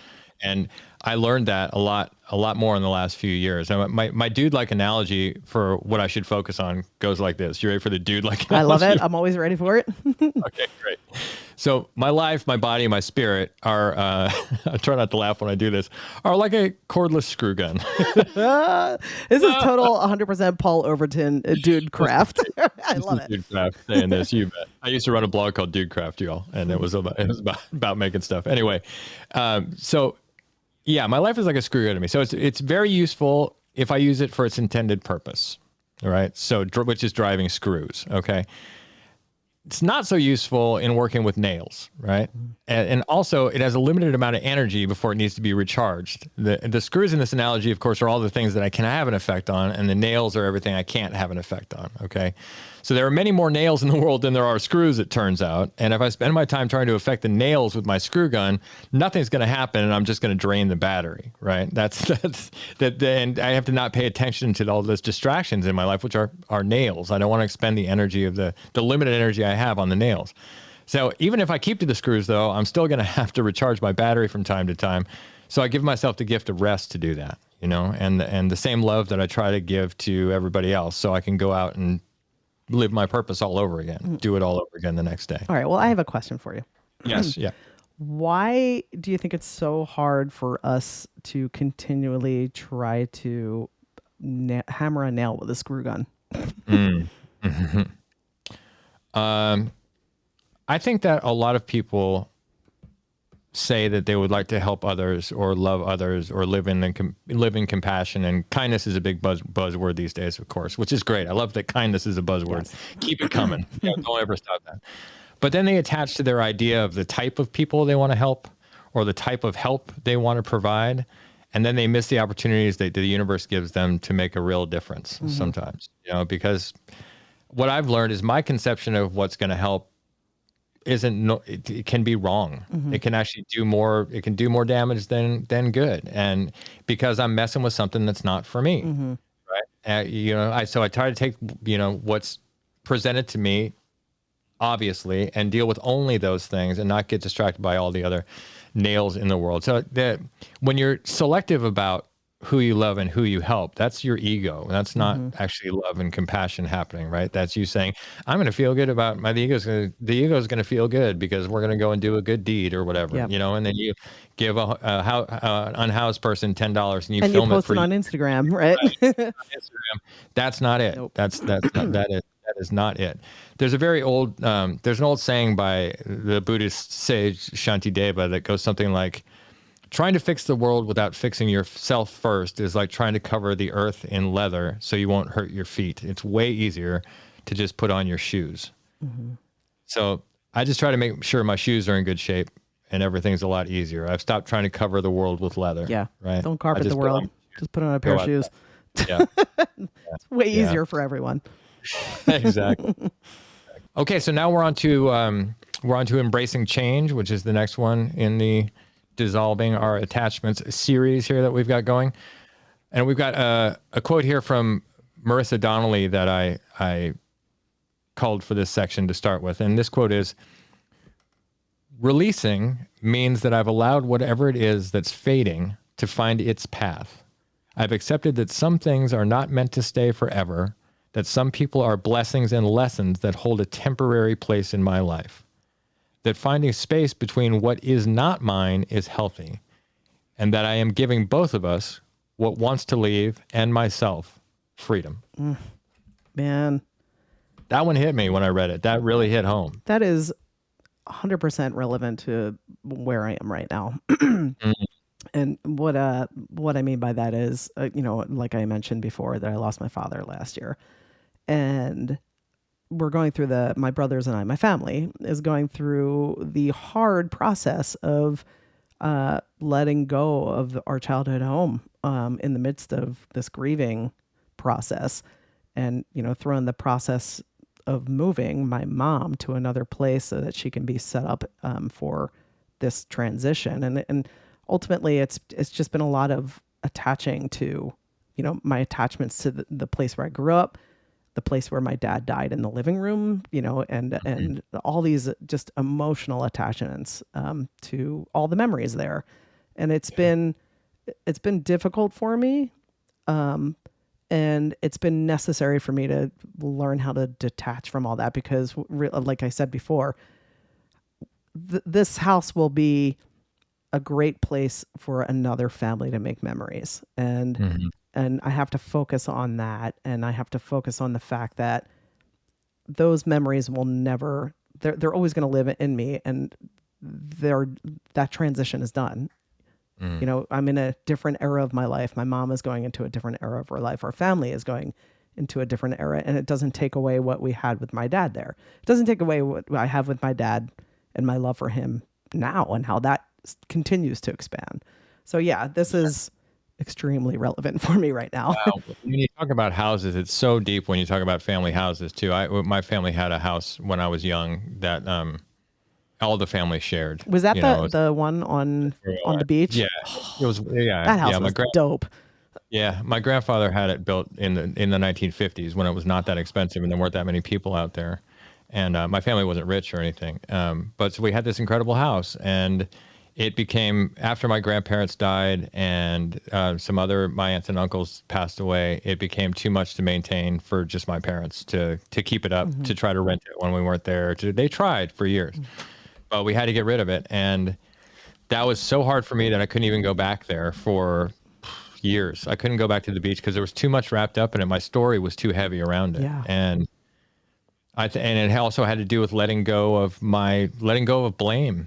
And I learned that a lot more in the last few years. And my dude-like analogy for what I should focus on goes like this. You ready for the dude-like analogy? I love it. I'm always ready for it. Okay, great. So my life, my body, my spirit are, I try not to laugh when I do this, are like a cordless screw gun. This is total 100% Paul Overton dude craft. I love it. Dude craft saying this, you bet. I used to run a blog called Dude Craft, y'all, and it was about making stuff. Anyway, so yeah, my life is like a screw gun to me. So it's very useful if I use it for its intended purpose. All right. So which is driving screws. Okay. It's not so useful in working with nails, right? And also, it has a limited amount of energy before it needs to be recharged. The screws in this analogy, of course, are all the things that I can have an effect on, and the nails are everything I can't have an effect on, okay? So there are many more nails in the world than there are screws, it turns out. And if I spend my time trying to affect the nails with my screw gun, nothing's going to happen, and I'm just going to drain the battery, right? And I have to not pay attention to all those distractions in my life, which are nails. I don't want to expend the energy of the limited energy I have on the nails. So even if I keep to the screws, though, I'm still going to have to recharge my battery from time to time. So I give myself the gift of rest to do that, and the same love that I try to give to everybody else, so I can go out and live my purpose all over again, do it all over again the next day. All right. Well, I have a question for you. Yes. Yeah. Why do you think it's so hard for us to continually try to hammer a nail with a screw gun? I think that a lot of people say that they would like to help others or love others or live in compassion, and kindness is a big buzzword these days, of course, which is great. I love that kindness is a buzzword. Yes. Keep it coming. Don't ever stop that. But then they attach to their idea of the type of people they want to help or the type of help they want to provide, and then they miss the opportunities that the universe gives them to make a real difference sometimes, because what I've learned is my conception of what's going to help it can be wrong. It can actually do more. It can do more damage than good. And because I'm messing with something that's not for me, right? So I try to take, what's presented to me, obviously, and deal with only those things and not get distracted by all the other nails in the world. So when you're selective about who you love and who you help, that's your ego. That's not actually love and compassion happening, right? That's you saying, I'm going to feel good about the ego is going to feel good because we're going to go and do a good deed or whatever, and then you give an unhoused person $10 and you film post it on Instagram, right? Instagram. That's not it. Nope. That's not that is. That is not it. There's there's an old saying by the Buddhist sage Shantideva that goes something like, trying to fix the world without fixing yourself first is like trying to cover the earth in leather so you won't hurt your feet. It's way easier to just put on your shoes. So I just try to make sure my shoes are in good shape and everything's a lot easier. I've stopped trying to cover the world with leather. Yeah. Right. Don't carpet the world. Just put on a pair of shoes. Yeah. It's way easier for everyone. Exactly. Okay. So now we're on to embracing change, which is the next one in the dissolving our attachments series here that we've got going. And we've got a quote here from Marissa Donnelly that I called for this section to start with. And this quote is, releasing means that I've allowed whatever it is that's fading to find its path. I've accepted that some things are not meant to stay forever, that some people are blessings and lessons that hold a temporary place in my life. that finding space between what is not mine is healthy, and that I am giving both of us, what wants to leave and myself, freedom. Man, That one hit me when I read it. That really hit home. that is 100% relevant to where I am right now. And what I mean by that is, like I mentioned before, that I lost my father last year, and we're going through my brothers and I, my family is going through the hard process of letting go of our childhood home in the midst of this grieving process, and throwing the process of moving my mom to another place so that she can be set up for this transition. And ultimately it's just been a lot of attaching to, my attachments to the place where I grew up, the place where my dad died in the living room, and all these just emotional attachments to all the memories there. And it's been difficult for me. And it's been necessary for me to learn how to detach from all that, because like I said before, this house will be a great place for another family to make memories. And I have to focus on that. And I have to focus on the fact that those memories will never, they're always going to live in me. And that transition is done. I'm in a different era of my life. My mom is going into a different era of her life. Our family is going into a different era. And it doesn't take away what we had with my dad there. It doesn't take away what I have with my dad and my love for him now, and how that continues to expand. So yeah, this is extremely relevant for me right now. Wow. When you talk about houses, it's so deep when you talk about family houses too. My family had a house when I was young that all the family shared. Was that the one on the beach? Yeah, it was. Yeah, that house was dope. Yeah, my grandfather had it built in the 1950s when it was not that expensive and there weren't that many people out there, and my family wasn't rich or anything. But so we had this incredible house, and it became, after my grandparents died and my aunts and uncles passed away, it became too much to maintain for just my parents to keep it up, to try to rent it when we weren't there. They tried for years. But we had to get rid of it. And that was so hard for me that I couldn't even go back there for years. I couldn't go back to the beach because there was too much wrapped up in it. My story was too heavy around it. Yeah. And it also had to do with letting go of blame, letting go of blaming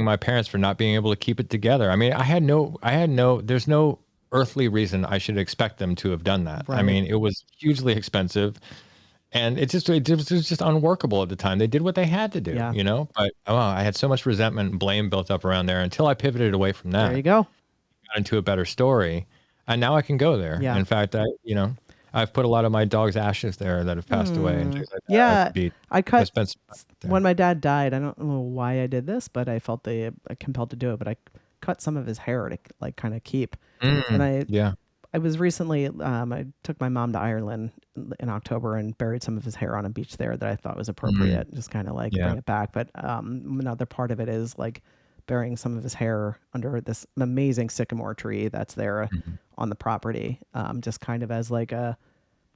my parents for not being able to keep it together. I mean, there's no earthly reason I should expect them to have done that. Right. I mean, it was hugely expensive. And it was just unworkable at the time. They did what they had to do, But I had so much resentment and blame built up around there until I pivoted away from that. There you go. Got into a better story, and now I can go there. Yeah. In fact, I've put a lot of my dog's ashes there that have passed away. And things like that. Yeah, I cut spent some time there. When my dad died. I don't know why I did this, but I felt compelled to do it. But I cut some of his hair to kind of keep. And I was recently, I took my mom to Ireland in October and buried some of his hair on a beach there that I thought was appropriate, just kind of bring it back. But another part of it is burying some of his hair under this amazing sycamore tree that's there on the property, just kind of as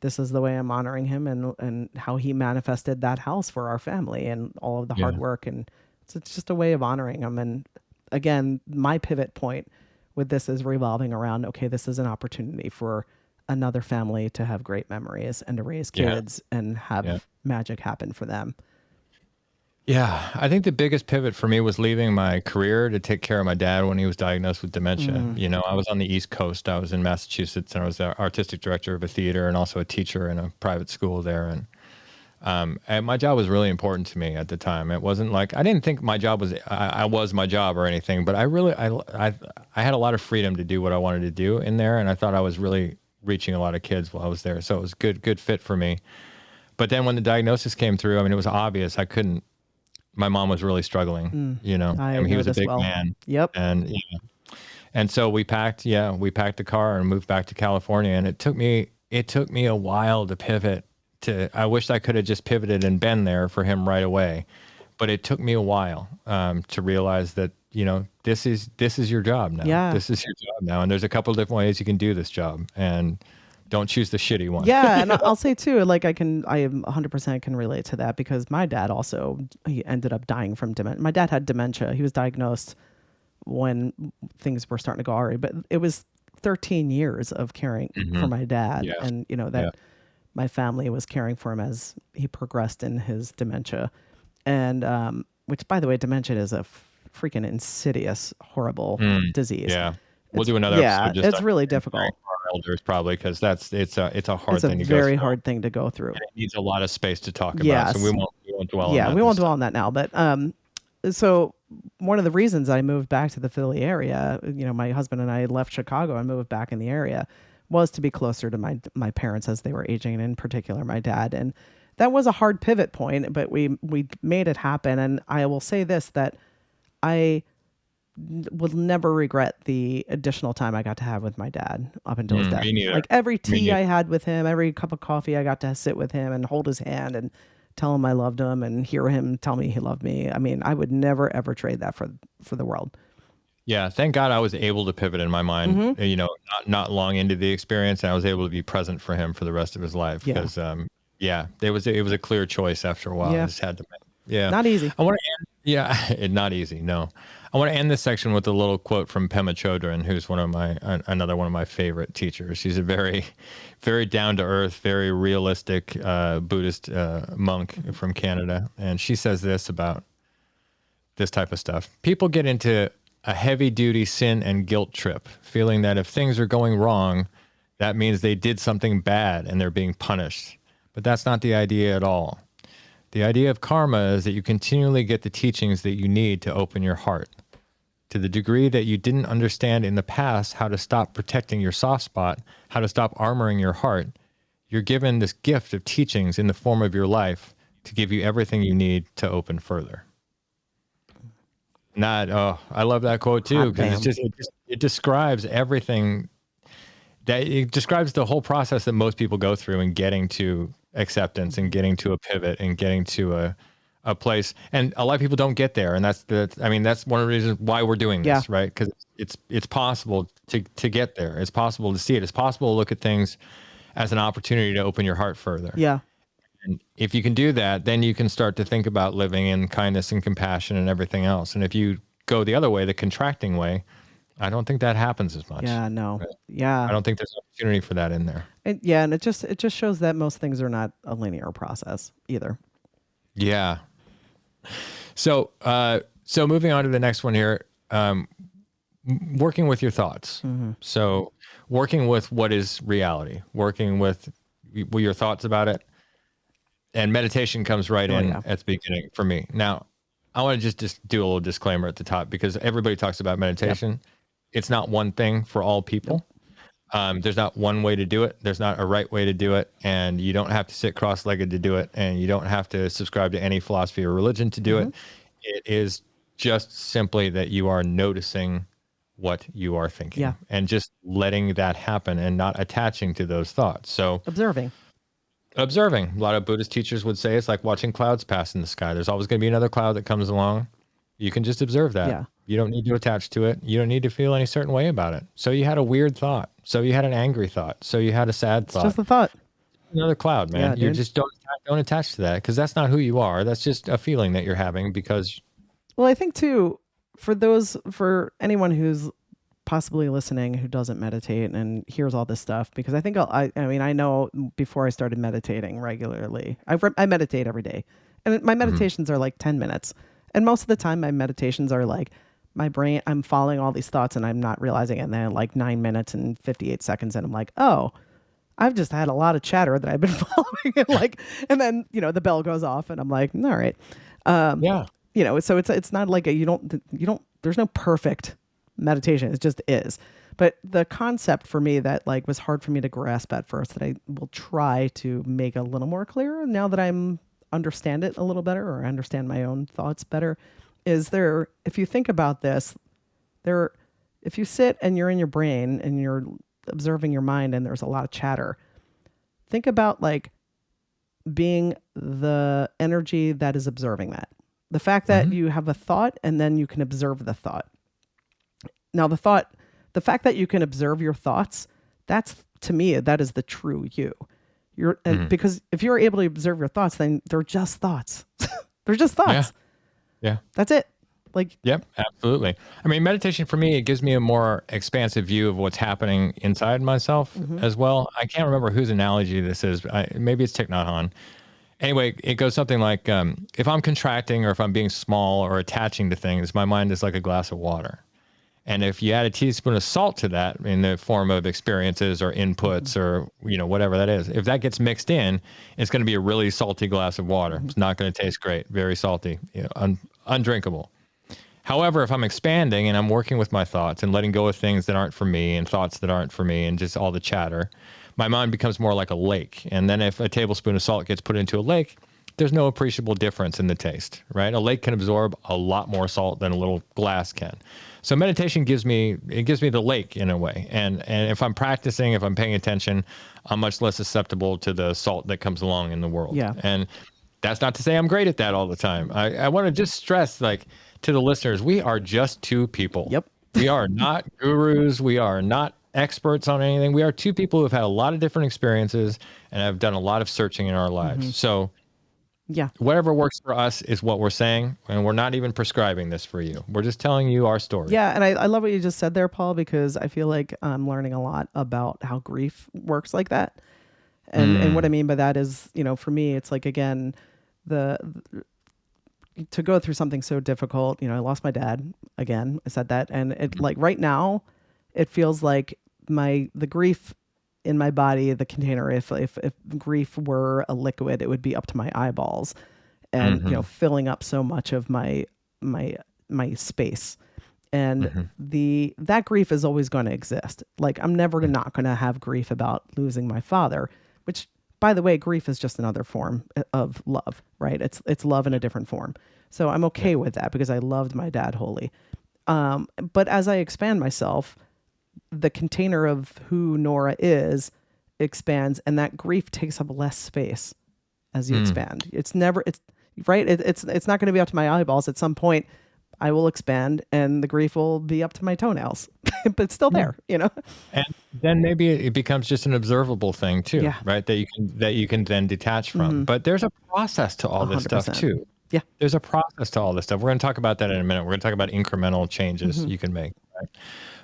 this is the way I'm honoring him and how he manifested that house for our family and all of the hard work. And it's just a way of honoring him. And again, my pivot point with this is revolving around, okay, this is an opportunity for another family to have great memories and to raise kids and have magic happen for them. Yeah, I think the biggest pivot for me was leaving my career to take care of my dad when he was diagnosed with dementia. I was on the East Coast. I was in Massachusetts, and I was the artistic director of a theater and also a teacher in a private school there. And my job was really important to me at the time. It wasn't like, I didn't think my job was, I was my job or anything, but I had a lot of freedom to do what I wanted to do in there. And I thought I was really reaching a lot of kids while I was there. So it was good fit for me. But then when the diagnosis came through, it was obvious my mom was really struggling, he was a big man. Yep. And so we packed the car and moved back to California. And it took me a while to pivot. I wish I could have just pivoted and been there for him right away, but it took me a while to realize that this is your job now. Yeah. This is your job now, and there's a couple of different ways you can do this job, and Don't choose the shitty one. Yeah, and I'll say too, like I am 100% can relate to that because my dad also, he ended up dying from dementia. My dad had dementia. He was diagnosed when things were starting to go awry, but it was 13 years of caring for my dad, Yes. and that my family was caring for him as he progressed in his dementia, and which, by the way, dementia is a freaking insidious, horrible disease. Yeah. We'll do another episode. Just it's really difficult. For our elders, probably, because it's a hard It's a thing to go very through. hard thing to go through. And it needs a lot of space to talk about. Yes. So we won't dwell on that. Yeah, we won't dwell on that now. But so one of the reasons I moved back to the Philly area, my husband and I left Chicago and moved back in the area, was to be closer to my parents as they were aging, and in particular my dad. And that was a hard pivot point, but we made it happen. And I will say this, that I will never regret the additional time I got to have with my dad up until his death. Me neither. Like every tea I had with him, every cup of coffee, I got to sit with him and hold his hand and tell him I loved him and hear him tell me he loved me. I mean, I would never ever trade that for the world. Yeah, thank God I was able to pivot in my mind, not long into the experience, and I was able to be present for him for the rest of his life. Because, it was a clear choice after a while. Yeah. I just had to make. Yeah, Not easy. I want to end. Not easy. No, I want to end this section with a little quote from Pema Chodron, who's another one of my favorite teachers. She's a very, very down to earth, very realistic Buddhist monk from Canada, and she says this about this type of stuff. People get into a heavy-duty sin and guilt trip, feeling that if things are going wrong, that means they did something bad and they're being punished. But that's not the idea at all. The idea of karma is that you continually get the teachings that you need to open your heart. To the degree that you didn't understand in the past how to stop protecting your soft spot, how to stop armoring your heart, you're given this gift of teachings in the form of your life to give you everything you need to open further. I love that quote too, because it describes everything. It describes the whole process that most people go through in getting to acceptance and getting to a pivot and getting to a place. And a lot of people don't get there, and that's one of the reasons why we're doing this, right? Because it's possible to get there. It's possible to see it. It's possible to look at things as an opportunity to open your heart further. Yeah. And if you can do that, then you can start to think about living in kindness and compassion and everything else. And if you go the other way, the contracting way, I don't think that happens as much. Yeah, no. Right? Yeah. I don't think there's an opportunity for that in there. And it just shows that most things are not a linear process either. Yeah. So moving on to the next one here, working with your thoughts. Mm-hmm. So working with what is reality, working with your thoughts about it. And meditation comes right in at the beginning for me. Now, I want to just do a little disclaimer at the top, because everybody talks about meditation. Yep. It's not one thing for all people. Yep. There's not one way to do it. There's not a right way to do it. And you don't have to sit cross-legged to do it. And you don't have to subscribe to any philosophy or religion to do it. It is just simply that you are noticing what you are thinking and just letting that happen and not attaching to those thoughts. So observing. A lot of Buddhist teachers would say it's like watching clouds pass in the sky. There's always going to be another cloud that comes along. You can just observe that. Yeah. You don't need to attach to it. You don't need to feel any certain way about it. So you had a weird thought. So you had an angry thought. So you had a sad thought. It's just a thought. Another cloud, man. Yeah, you just don't attach to that, because that's not who you are. That's just a feeling that you're having because. Well, I think too, for anyone who's possibly listening who doesn't meditate and hears all this stuff, because I think I know before I started meditating regularly, I meditate every day, and my meditations are like 10 minutes. And most of the time my meditations are like my brain, I'm following all these thoughts and I'm not realizing it. And then like 9 minutes and 58 seconds. And I'm like, oh, I've just had a lot of chatter that I've been following. And then, the bell goes off and I'm like, all right. So it's not like you don't, there's no perfect meditation. It just is. But the concept for me that was hard for me to grasp at first, that I will try to make a little more clear now that I'm understand it a little better, or understand my own thoughts better, is if you think about this, if you sit and you're in your brain and you're observing your mind and there's a lot of chatter, think about being the energy that is observing that. The fact that you have a thought and then you can observe the thought. Now the fact that you can observe your thoughts, that's to me, that is the true you. Because if you're able to observe your thoughts, then they're just thoughts. They're just thoughts. Yeah. That's it. Like, Yep, absolutely. I mean, meditation for me, it gives me a more expansive view of what's happening inside myself as well. I can't remember whose analogy this is. Maybe it's Thich Nhat Hanh. Anyway, it goes something like, if I'm contracting or if I'm being small or attaching to things, my mind is like a glass of water. And if you add a teaspoon of salt to that in the form of experiences or inputs or, whatever that is, if that gets mixed in, it's going to be a really salty glass of water. It's not going to taste great, very salty, undrinkable. However, if I'm expanding and I'm working with my thoughts and letting go of things that aren't for me and thoughts that aren't for me and just all the chatter, my mind becomes more like a lake. And then if a tablespoon of salt gets put into a lake, there's no appreciable difference in the taste, right? A lake can absorb a lot more salt than a little glass can. So meditation gives me the lake in a way. And if I'm practicing, if I'm paying attention, I'm much less susceptible to the salt that comes along in the world. Yeah. And that's not to say I'm great at that all the time. I want to just stress, to the listeners, we are just two people. Yep. We are not gurus. We are not experts on anything. We are two people who have had a lot of different experiences and have done a lot of searching in our lives. So whatever works for us is what we're saying, and we're not even prescribing this for you. We're just telling you our story. Yeah, and I love what you just said there, Paul, because I feel like I'm learning a lot about how grief works like that. And what I mean by that is, for me, it's like, again, to go through something so difficult, I lost my dad again. I said that. And it like right now, it feels like the grief in my body, the container, if grief were a liquid, it would be up to my eyeballs and, filling up so much of my space. And that grief is always going to exist. Like, I'm never not going to have grief about losing my father, which, by the way, grief is just another form of love, right? It's love in a different form. So I'm okay with that because I loved my dad wholly. But as I expand myself, the container of who Nora is expands, and that grief takes up less space as you expand. It's not going to be up to my eyeballs. At some point, I will expand and the grief will be up to my toenails, but it's still there, And then maybe it becomes just an observable thing too, right? That you can then detach from. But there's a process to all this 100%. stuff too. Yeah. There's a process to all this stuff. We're going to talk about that in a minute. We're going to talk about incremental changes you can make. Right?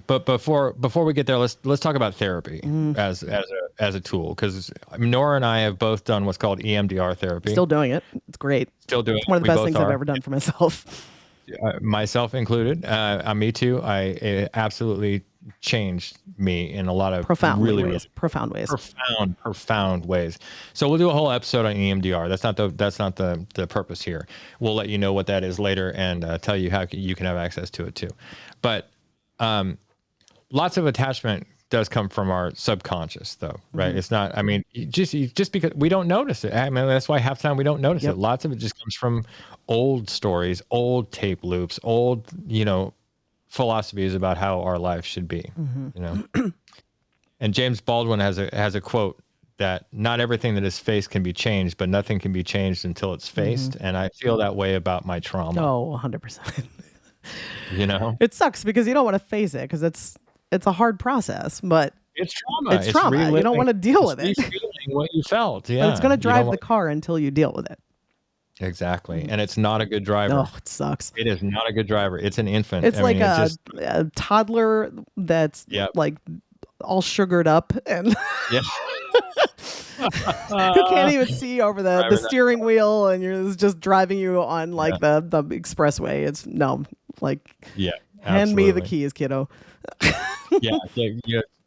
But before we get there, let's talk about therapy as a tool, because Nora and I have both done what's called EMDR therapy. Still doing it. It's great. Still doing it. It's one of the best things I've ever done for myself. Myself included. Me too. It absolutely changed me in a lot of profound really ways. Profound ways. So we'll do a whole episode on EMDR. That's not the purpose here. We'll let you know what that is later and tell you how you can have access to it too. But lots of attachment does come from our subconscious, though, right? It's not. I mean, just because we don't notice it. I mean, that's why half the time we don't notice it. Lots of it just comes from old stories, old tape loops, old philosophies about how our life should be. And James Baldwin has a quote that not everything that is faced can be changed, but nothing can be changed until it's faced. And I feel that way about my trauma. Oh, 100%. It sucks because you don't want to face it because it's a hard process, but it's trauma. It's trauma. You don't want to deal with it. Feeling what you felt. Yeah. But it's going to drive the car until you deal with it. Exactly. And it's not a good driver. Oh, it sucks. It is not a good driver. It's an infant. It's a toddler that's like all sugared up and who can't even see over the steering wheel, and it's just driving you on the expressway. It's hand me the keys, kiddo. yeah.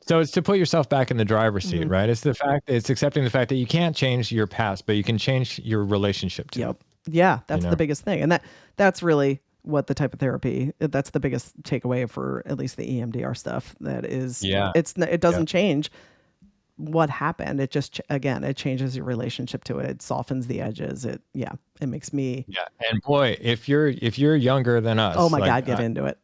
So it's to put yourself back in the driver's seat, right? It's accepting the fact that you can't change your past, but you can change your relationship to it. Yeah, that's the biggest thing. And that's really what the type of therapy, that's the biggest takeaway for at least the EMDR stuff. That is, it doesn't change what happened. It just, again, it changes your relationship to it. It softens the edges. It makes me. Yeah. And boy, if you're younger than us. Oh my God, get into it.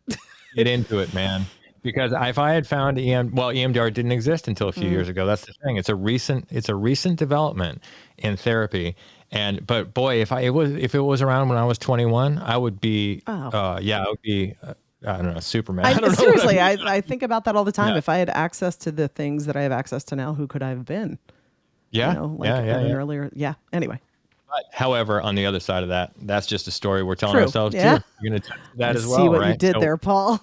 Get into it, man. Because if I had found EMDR didn't exist until a few years ago. That's the thing. It's a recent development in therapy. But boy, if it was around when I was 21, I would be, I I don't know, Superman. I don't know seriously, I think about that all the time. Yeah. If I had access to the things that I have access to now, who could I have been? Yeah. You know, like at an earlier. Yeah. Anyway. But, however, on the other side of that, that's just a story we're telling True. ourselves Yeah. too. You're going to touch that as well, See what right? you did there, Paul.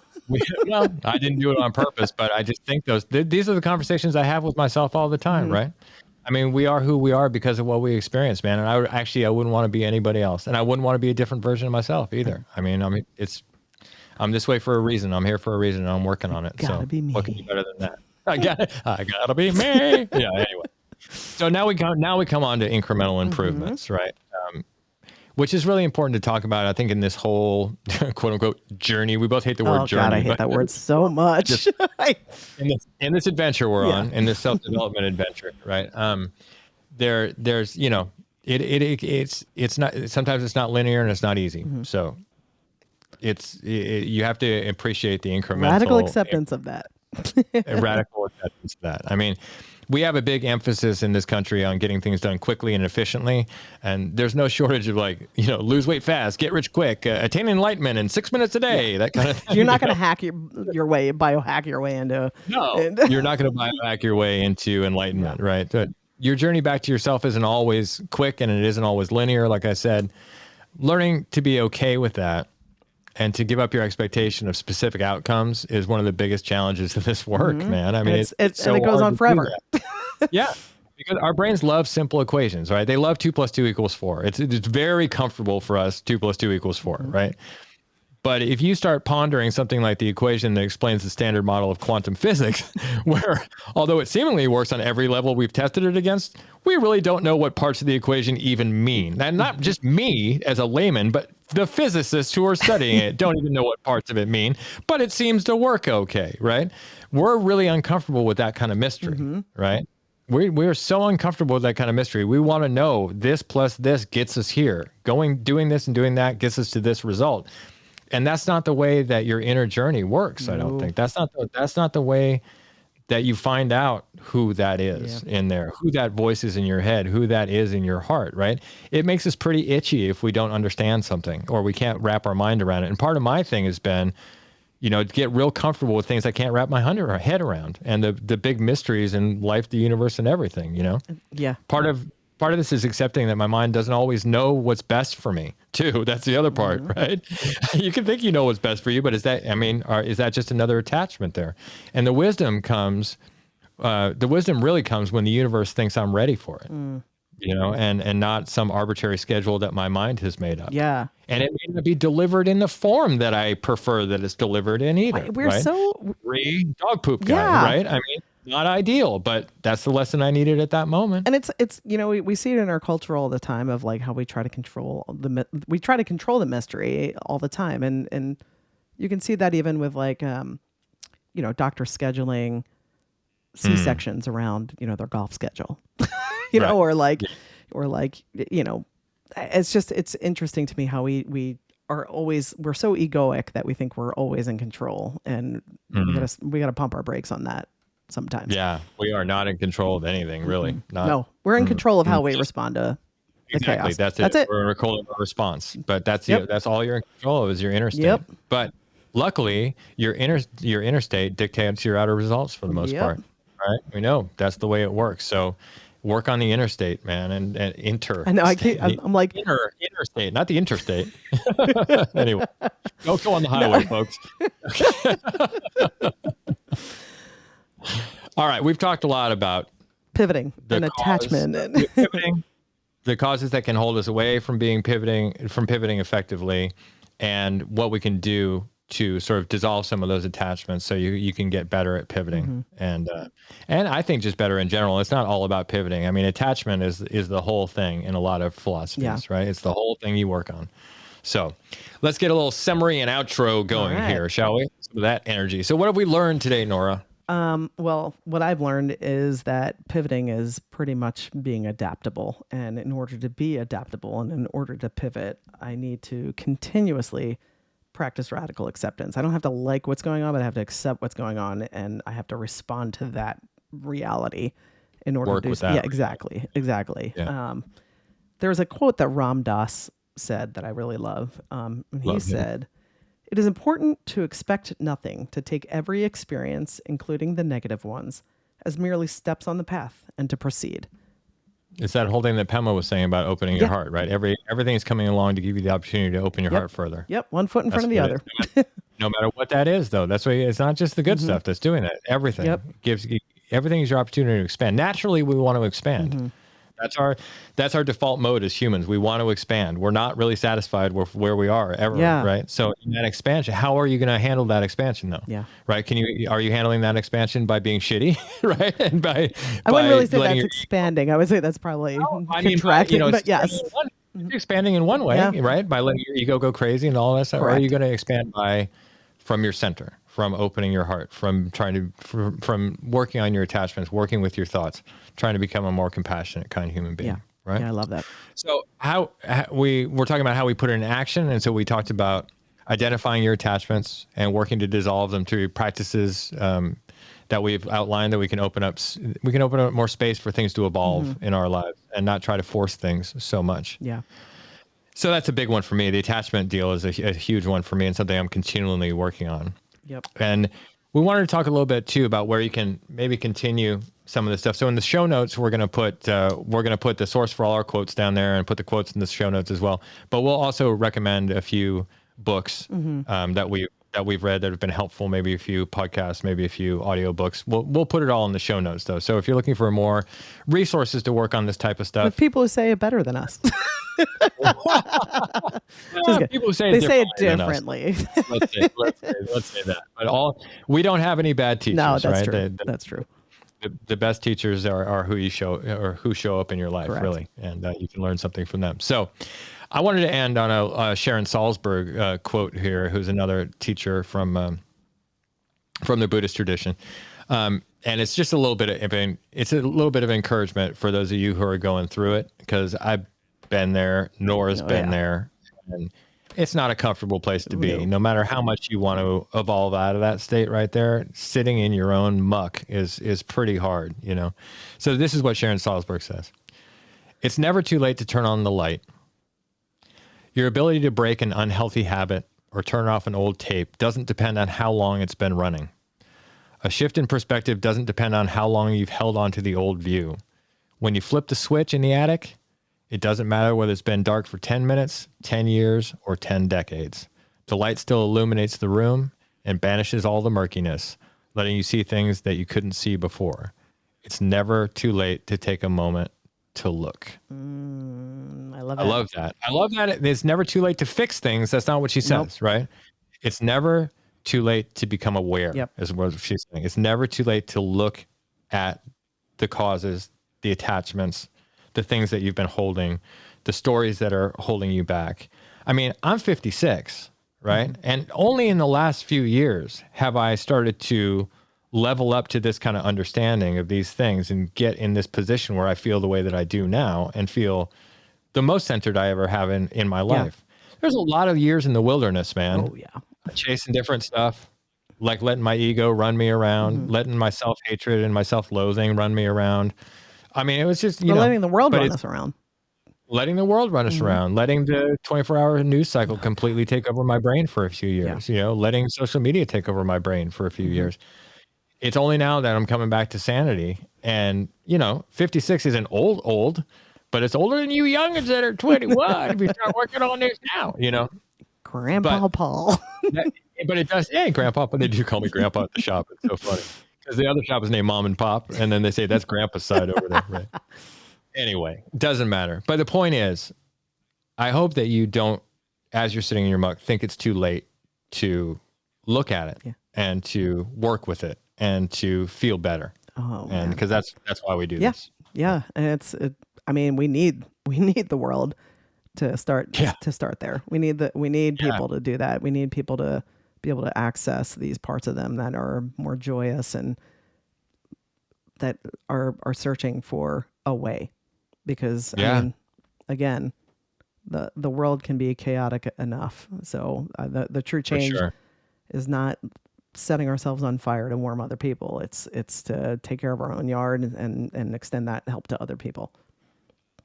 Well, I didn't do it on purpose, but I just think these are the conversations I have with myself all the time, right? I mean, we are who we are because of what we experience, man. And I wouldn't want to be anybody else, and I wouldn't want to be a different version of myself either. I mean, I'm this way for a reason. I'm here for a reason, and I'm working on it. Gotta be me. What can be better than that? I gotta be me. Yeah. Anyway, so now we come on to incremental improvements, right? Which is really important to talk about. I think in this whole quote unquote journey, we both hate the word journey. God, I hate that word so much. in this adventure we're on, in this self-development adventure, right? There's it's not, sometimes it's not linear and it's not easy. So you have to appreciate the incremental Radical acceptance of that. Radical acceptance of that. I mean, we have a big emphasis in this country on getting things done quickly and efficiently, and there's no shortage of lose weight fast, get rich quick, attain enlightenment in 6 minutes a day, that kind of thing. You're not going to hack biohack your way into. No, you're not going to biohack your way into enlightenment, right? But your journey back to yourself isn't always quick, and it isn't always linear. Like I said, learning to be okay with that and to give up your expectation of specific outcomes is one of the biggest challenges of this work, man. I mean, and it goes on forever. Yeah, because our brains love simple equations, right? They love 2 + 2 = 4. It's very comfortable for us. 2 + 2 = 4, right? But if you start pondering something like the equation that explains the standard model of quantum physics, where although it seemingly works on every level we've tested it against, we really don't know what parts of the equation even mean. And not just me as a layman, but the physicists who are studying it don't even know what parts of it mean, but it seems to work okay, right? We're really uncomfortable with that kind of mystery, right? We're so uncomfortable with that kind of mystery. We want to know this plus this gets us here. Doing this and doing that gets us to this result. And that's not the way that your inner journey works. I don't think that's not the way that you find out who that is in there, who that voice is in your head, who that is in your heart, right? It makes us pretty itchy if we don't understand something or we can't wrap our mind around it. And part of my thing has been, to get real comfortable with things I can't wrap my head around, and the big mysteries in life, the universe, and everything. Yeah. Part of this is accepting that my mind doesn't always know what's best for me too. That's the other part, right? You can think you know what's best for you, but is that just another attachment there? And the wisdom really comes when the universe thinks I'm ready for it, and not some arbitrary schedule that my mind has made up. Yeah. And it may not be delivered in the form that I prefer that it's delivered in either. We're right? so dog poop guy, right? I mean, not ideal, but that's the lesson I needed at that moment. And it's we see it in our culture all the time of like how we try to control the mystery all the time, and you can see that even with like doctor scheduling C-sections around their golf schedule, right. it's interesting to me how we're so egoic that we think we're always in control, and we gotta pump our brakes on that sometimes. Yeah, we are not in control of anything, really. No, we're in control of how we respond to the chaos. That's it. We're in control of our response, but that's all you're in control of is your inner state. Yep. But luckily, your inner state dictates your outer results for the most part. Right? We know that's the way it works. So work on the inner state, man, and inter. I know. I'm like interstate, not the interstate. Anyway, don't go on the highway, folks. All right, we've talked a lot about pivoting and attachment, and pivoting, the causes that can hold us away from pivoting effectively, and what we can do to sort of dissolve some of those attachments so you can get better at pivoting. And I think just better in general. It's not all about pivoting. I mean, attachment is the whole thing in a lot of philosophies, right? It's the whole thing you work on. So let's get a little summary and outro going here, shall we? Some of that energy. So what have we learned today, Nora? Well, what I've learned is that pivoting is pretty much being adaptable. And in order to be adaptable and in order to pivot, I need to continuously practice radical acceptance. I don't have to like what's going on, but I have to accept what's going on, and I have to respond to that reality in order to do so. Yeah, exactly. Yeah. There's a quote that Ram Dass said that I really love. He said, It is important to expect nothing, to take every experience, including the negative ones, as merely steps on the path and to proceed. It's that whole thing that Pema was saying about opening your Yeah. heart, right? Everything is coming along to give you the opportunity to open your Yep. heart further. Yep, one foot in front of the what other. it is. No matter what that is, though. That's why it's not just the good stuff that's doing that. Everything Yep. gives everything is your opportunity to expand. Naturally, we want to expand. That's our default mode as humans. We want to expand. We're not really satisfied with where we are ever, Yeah. right? So in that expansion, how are you going to handle that expansion, though? Yeah. Right? Are you handling that expansion by being shitty, right? And I wouldn't really say letting that's expanding. I would say that's probably contracting, but yes. expanding in one way, Yeah. right? By letting your ego go crazy and all that stuff. Or are you Correct. going to expand from your center, from opening your heart, from working on your attachments, working with your thoughts, trying to become a more compassionate, kind human being? Yeah. Right. Yeah, I love that. So we're talking about how we put it in action. And so we talked about identifying your attachments and working to dissolve them through practices that we've outlined, that we can open up more space for things to evolve in our lives and not try to force things so much. Yeah. So that's a big one for me. The attachment deal is a huge one for me and something I'm continually working on. Yep. And we wanted to talk a little bit too about where you can maybe continue some of this stuff. So in the show notes, we're going to put the source for all our quotes down there and put the quotes in the show notes as well. But we'll also recommend a few books that we've read that have been helpful. Maybe a few podcasts, maybe a few audiobooks. We'll put it all in the show notes though. So if you're looking for more resources to work on this type of stuff, With people who say it better than us. people who say They it say it than us. differently. let's say that. But we don't have any bad teachers, No, that's right? true. That's true. The best teachers are who show up in your life, Correct. really, and you can learn something from them. So, I wanted to end on a Sharon Salzberg quote here, who's another teacher from the Buddhist tradition, and it's just a little bit of encouragement for those of you who are going through it, because I've been there, Nora's been there, and it's not a comfortable place to be. No matter how much you want to evolve out of that state right there, sitting in your own muck is pretty hard, you know? So this is what Sharon Salzberg says. It's never too late to turn on the light. Your ability to break an unhealthy habit or turn off an old tape doesn't depend on how long it's been running. A shift in perspective doesn't depend on how long you've held on to the old view. When you flip the switch in the attic, it doesn't matter whether it's been dark for 10 minutes, 10 years, or 10 decades. The light still illuminates the room and banishes all the murkiness, letting you see things that you couldn't see before. It's never too late to take a moment to look. I love that. I love that. It's never too late to fix things. That's not what she says, right? It's never too late to become aware, is what she's saying. It's never too late to look at the causes, the attachments, the things that you've been holding, the stories that are holding you back. I mean, I'm 56, right? And only in the last few years have I started to level up to this kind of understanding of these things and get in this position where I feel the way that I do now and feel the most centered I ever have in my life. There's a lot of years in the wilderness, man. Oh, yeah. Chasing different stuff, like letting my ego run me around, letting my self-hatred and my self-loathing run me around. I mean, it was just, letting the world run us around. Letting the world run us around, letting the 24-hour news cycle completely take over my brain for a few years, letting social media take over my brain for a few years. It's only now that I'm coming back to sanity. And, 56 isn't old, but it's older than you youngins that are 21 if you start working on this now, Grandpa Paul. But it does, Grandpa, but they do call me Grandpa at the shop. It's so funny. Because the other shop is named Mom and Pop, and then they say that's Grandpa's side over there. Right? Anyway, doesn't matter. But the point is, I hope that you don't, as you're sitting in your muck, think it's too late to look at it and to work with it and to feel better. Oh, and because that's why we do this. Yeah, and we need the world to start there. We need people to do that. We need people to be able to access these parts of them that are more joyous and that are searching for a way, because again, the world can be chaotic enough. So the true change is not setting ourselves on fire to warm other people. It's to take care of our own yard and extend that help to other people.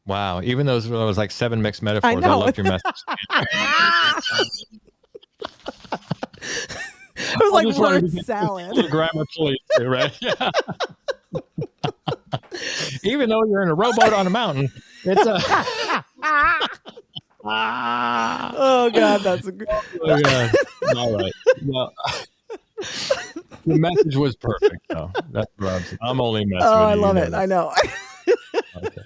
Wow. Even though it was like 7 mixed metaphors, I loved your message. It was like just wanted to word get salad. the grammar police, right? Yeah. Even though you're in a rowboat on a mountain, it's a. Oh God, that's a good. Oh, God. All right. Well, the message was perfect, though. That's what I'm saying. I'm only messing with you. Oh, I you love know it. that. I know. Okay.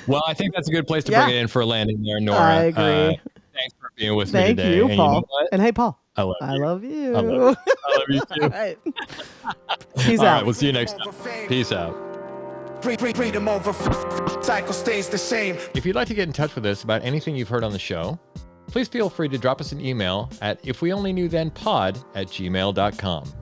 Well, I think that's a good place to Yeah. bring it in for a landing there, Nora. I agree. Thanks for being with me Thank today. you, And Paul. you know what? And hey, Paul. I love I you. love you. I love you. I love you too. All right. Peace All out. right, we'll see you next time. Peace out. Freedom over cycle stays the same. If you'd like to get in touch with us about anything you've heard on the show, please feel free to drop us an email at ifweonlyknewthenpod@gmail.com.